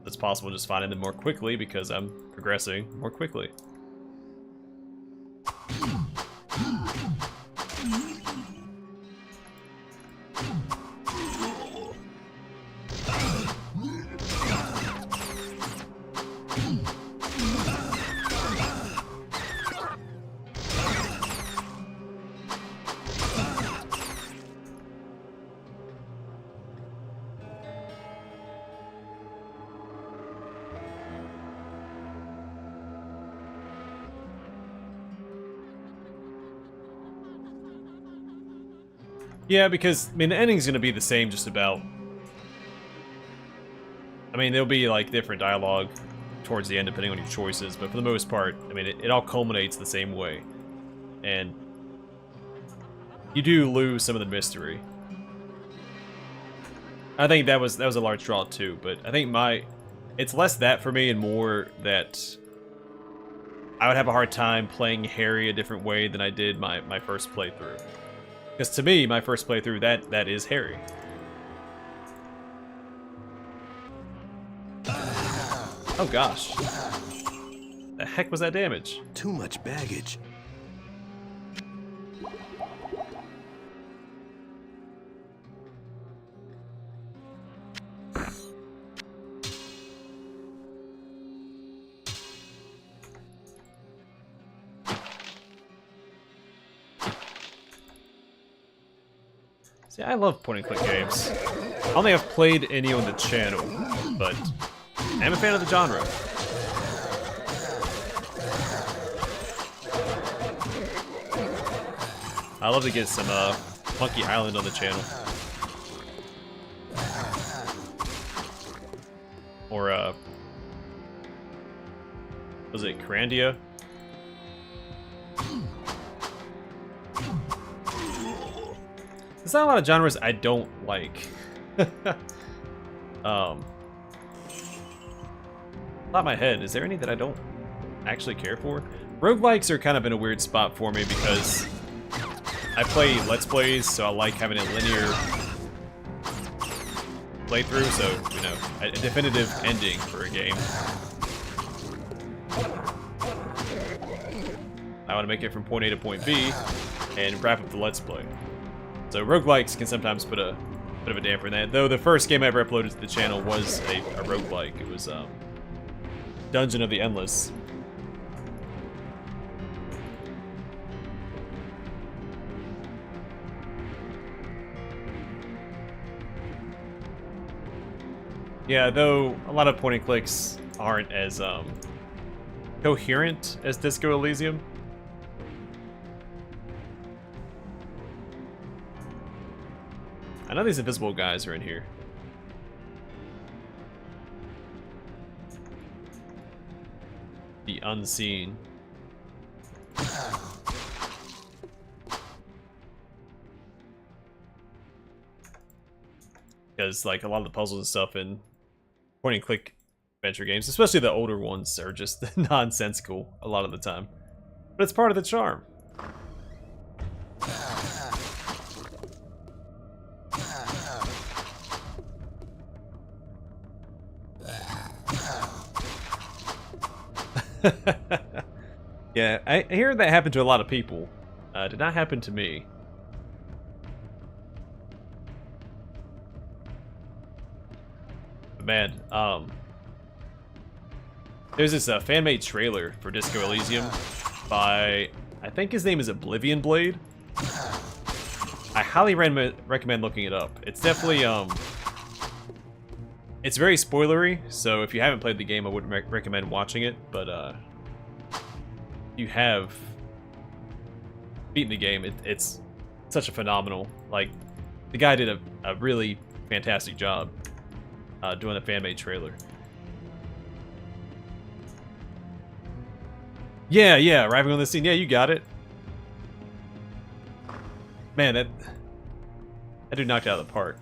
It's possible just finding them more quickly because I'm progressing more quickly. Yeah, because, I mean, the ending's gonna be the same just about. I mean, there'll be, like, different dialogue towards the end depending on your choices, but for the most part, I mean, it all culminates the same way. And you do lose some of the mystery. I think that was a large draw too, but I think it's less that for me and more that I would have a hard time playing Harry a different way than I did my first playthrough. Because to me, my first playthrough, that is Harry. Oh gosh. The heck was that damage? Too much baggage. See, I love point-and-click games. I don't think I've played any on the channel, but I'm a fan of the genre. I love to get some Monkey Island on the channel. Or, was it Crandia? There's not a lot of genres I don't like. Not my head. Is there any that I don't actually care for? Roguelikes are kind of in a weird spot for me because I play Let's Plays, so I like having a linear playthrough, so, you know, a definitive ending for a game. I want to make it from point A to point B and wrap up the Let's Play. So roguelikes can sometimes put a bit of a damper in that, though the first game I ever uploaded to the channel was a roguelike. It was Dungeon of the Endless. Yeah, though a lot of point and clicks aren't as coherent as Disco Elysium. I know these invisible guys are in here. The unseen. Because, like, a lot of the puzzles and stuff in point and click adventure games, especially the older ones, are just nonsensical a lot of the time. But it's part of the charm. Yeah, I hear that happened to a lot of people. Did not happen to me. But man, there's this fan-made trailer for Disco Elysium by, I think his name is Oblivion Blade. I highly recommend looking it up. It's definitely, it's very spoilery, so if you haven't played the game, I wouldn't recommend watching it, but, you have beaten the game, it's such a phenomenal, like, the guy did a really fantastic job doing a fan-made trailer. Yeah, arriving on the scene, yeah, you got it. Man, that dude knocked it out of the park.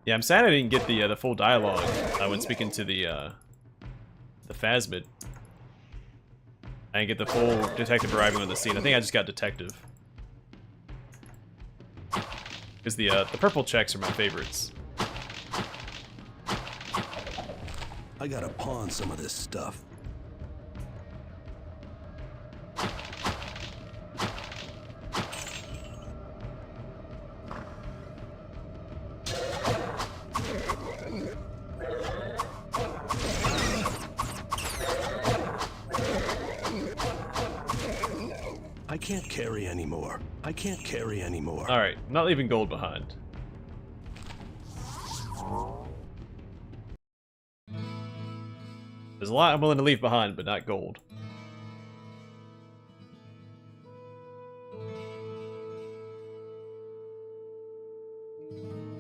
Yeah, I'm sad I didn't get the full dialogue when speaking to the Phasmid. I didn't get the full detective arriving on the scene. I think I just got detective. Because the purple checks are my favorites. I gotta pawn some of this stuff. I can't carry anymore. I can't carry anymore. Alright, I'm not leaving gold behind. There's a lot I'm willing to leave behind, but not gold.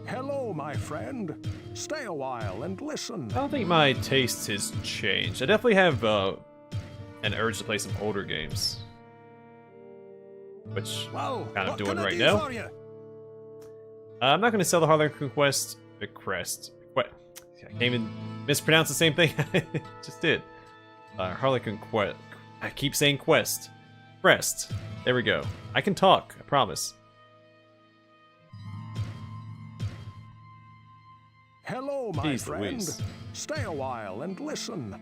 Hello, my friend. Stay a while and listen. I don't think my taste has changed. I definitely have an urge to play some older games. Which Well, I'm kind of what doing can I right do now. for you? I'm not going to sell the Harlequin Quest. Crest. What? I can't even mispronounce the same thing. Just did. Harlequin Quest. I keep saying Quest. Crest. There we go. I can talk. I promise. Hello, my Jeez friend. Louise. Stay a while and listen.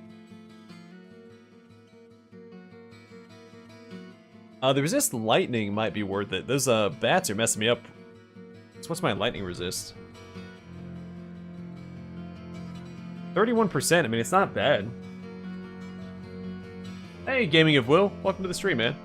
The resist lightning might be worth it. Those bats are messing me up. So what's my lightning resist? 31%. I mean, it's not bad. Hey, Gaming of Will. Welcome to the stream, man.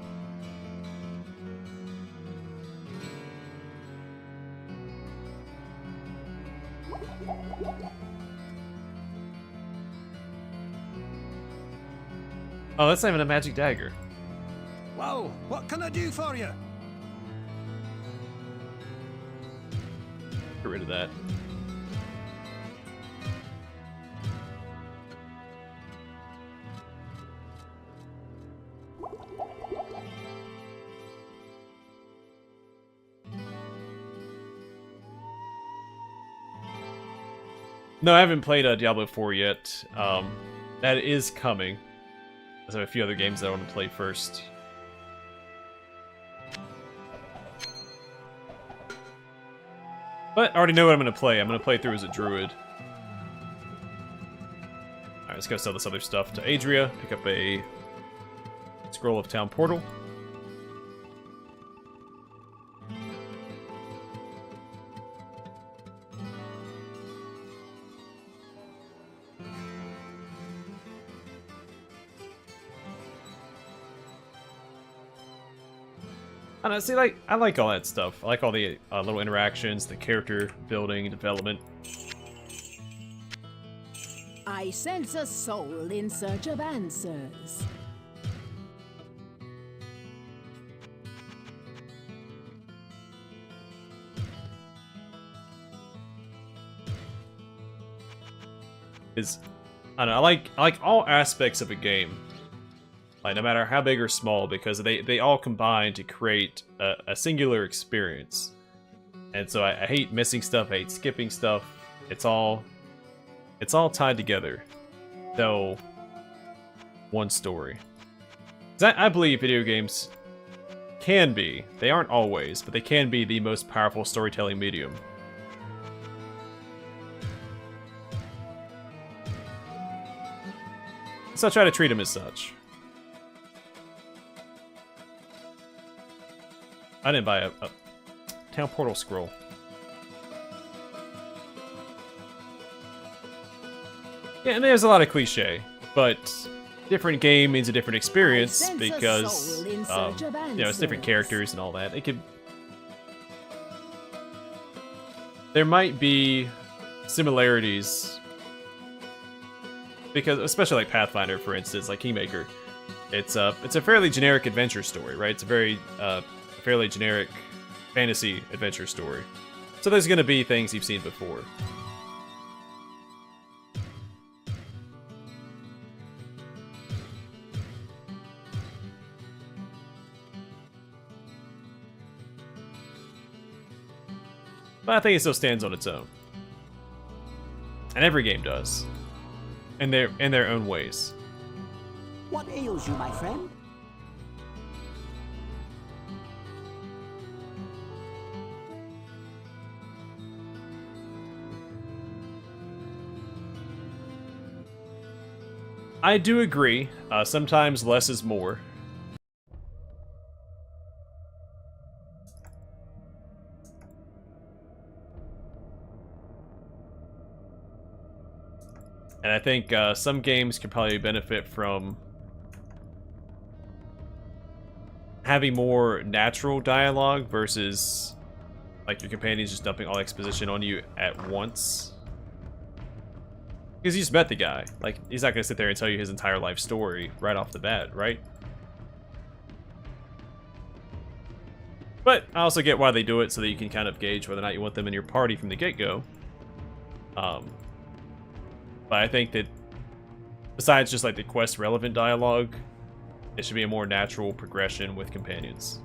Oh, that's not even a magic dagger. Well, what can I do for you? Get rid of that. No, I haven't played Diablo 4 yet. That is coming. I have a few other games that I want to play first. But I already know what I'm going to play. I'm going to play through as a druid. Alright, let's go sell this other stuff to Adria. Pick up a Scroll of Town Portal. I don't know, see, like, I like all that stuff. I like all the little interactions, the character building, development. I sense a soul in search of answers. I don't know, I like all aspects of a game. Like, no matter how big or small, because they all combine to create a singular experience. And so I hate missing stuff, I hate skipping stuff. It's all tied together. So, one story. 'Cause I believe video games can be, they aren't always, but they can be the most powerful storytelling medium. Let's not try to treat him as such. I didn't buy a town portal scroll. Yeah, and there's a lot of cliche, but different game means a different experience because you know, it's different characters and all that. It could. There might be similarities because, especially like Pathfinder, for instance, like Kingmaker, it's a fairly generic adventure story, right? It's a very fairly generic fantasy adventure story. So there's going to be things you've seen before. But I think it still stands on its own. And every game does. In their own ways. What ails you, my friend? I do agree. Sometimes less is more. And I think some games could probably benefit from having more natural dialogue versus like your companions just dumping all exposition on you at once. Because you just met the guy. Like, he's not going to sit there and tell you his entire life story right off the bat, right? But I also get why they do it, so that you can kind of gauge whether or not you want them in your party from the get-go. But I think that besides just like the quest relevant dialogue, it should be a more natural progression with companions.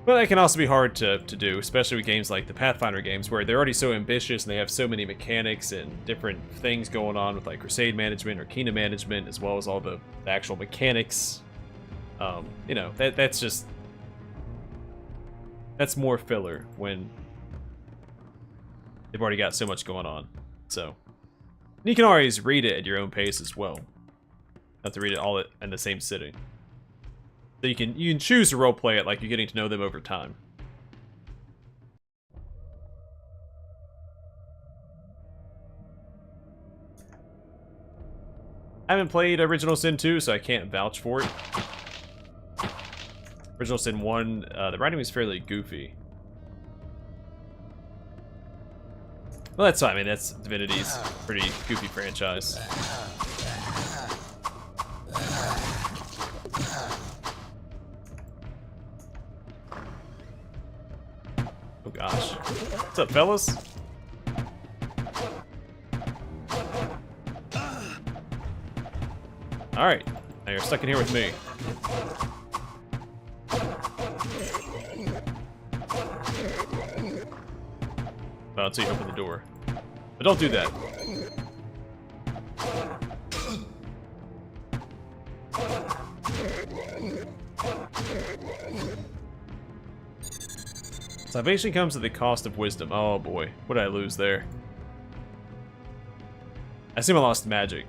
But that can also be hard to do, especially with games like the Pathfinder games, where they're already so ambitious and they have so many mechanics and different things going on with like Crusade management or Kingdom management, as well as all the actual mechanics. You know, that's more filler when they've already got so much going on. So, and you can always read it at your own pace as well. Not to read it all in the same sitting. So you can choose to roleplay it like you're getting to know them over time. I haven't played Original Sin 2, so I can't vouch for it. Original Sin 1, the writing was fairly goofy. Well, that's fine. I mean, that's Divinity's pretty goofy franchise. Oh gosh. What's up, fellas? Alright. Now you're stuck in here with me. Well, until you open the door. But don't do that. Salvation comes at the cost of wisdom. Oh boy, what did I lose there? I assume I lost magic.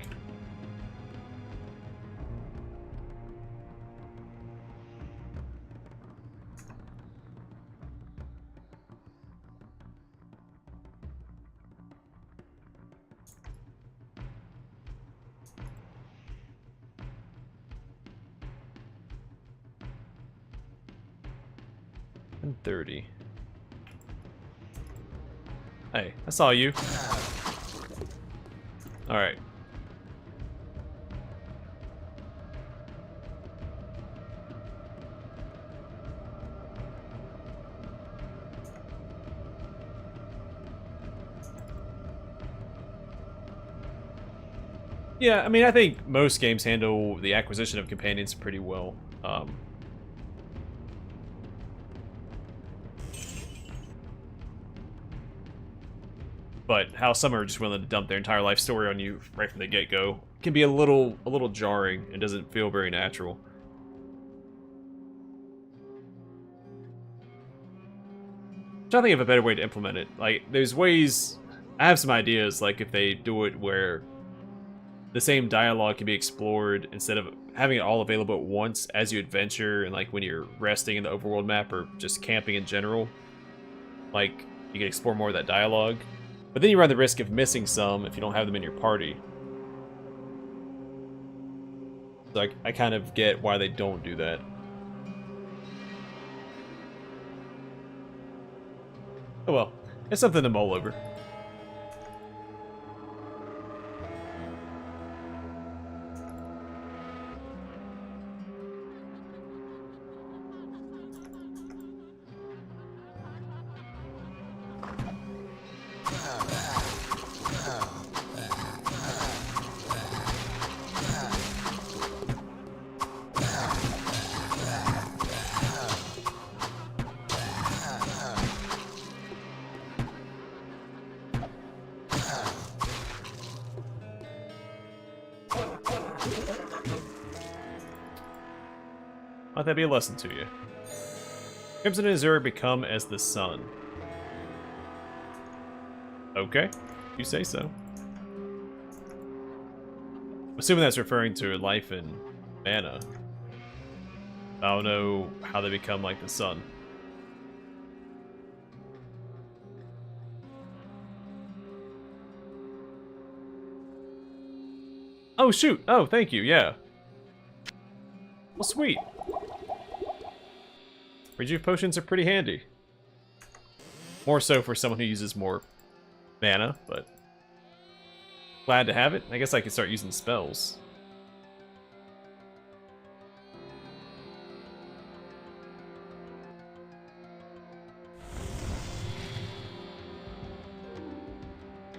And 30. Hey, I saw you. Alright. Yeah, I mean, I think most games handle the acquisition of companions pretty well. But how some are just willing to dump their entire life story on you right from the get-go can be a little jarring and doesn't feel very natural. trying to think of a better way to implement it. Like, there's ways... I have some ideas, like if they do it where the same dialogue can be explored instead of having it all available at once as you adventure, and like when you're resting in the overworld map or just camping in general. Like, you can explore more of that dialogue. But then you run the risk of missing some if you don't have them in your party. So I kind of get why they don't do that. Oh well, it's something to mull over. Might that be a lesson to you? Crimson and Azure become as the sun. Okay, you say so. Assuming that's referring to life and mana. I don't know how they become like the sun. Oh shoot! Oh, thank you, yeah. Well, sweet. Rejuve potions are pretty handy. More so for someone who uses more mana, but glad to have it. I guess I could start using spells.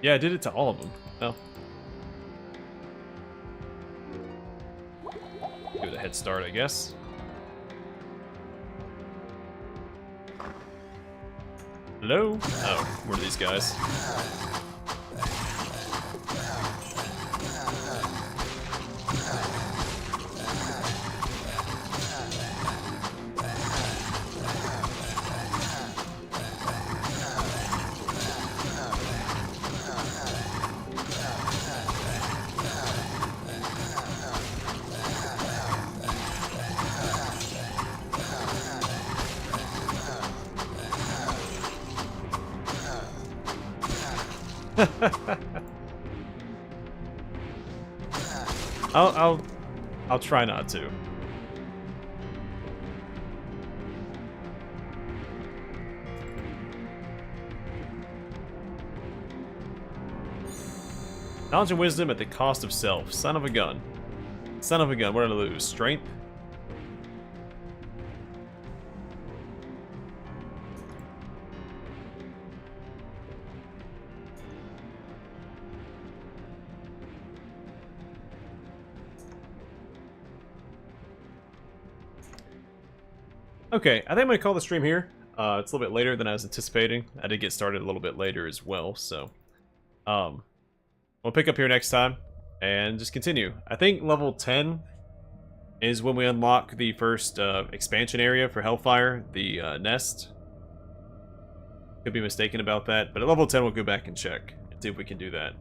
Yeah, I did it to all of them. Well, give it a head start, I guess. Hello? Oh, where are these guys? I'll try not to. Knowledge and wisdom at the cost of self. Son of a gun. Son of a gun. What did I lose? Strength? Okay, I think I'm going to call the stream here. It's a little bit later than I was anticipating. I did get started a little bit later as well, so... we'll pick up here next time, and just continue. I think level 10 is when we unlock the first expansion area for Hellfire, the nest. Could be mistaken about that, but at level 10 we'll go back and check and see if we can do that.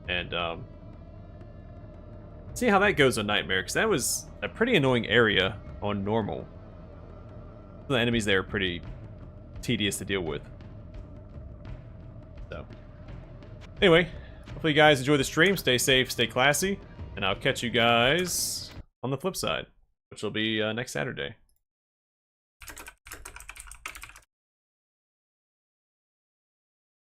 And see how that goes on Nightmare, because that was a pretty annoying area on normal. The enemies there are pretty tedious to deal with. So, anyway, hopefully you guys enjoy the stream, stay safe, stay classy, and I'll catch you guys on the flip side, which will be next Saturday.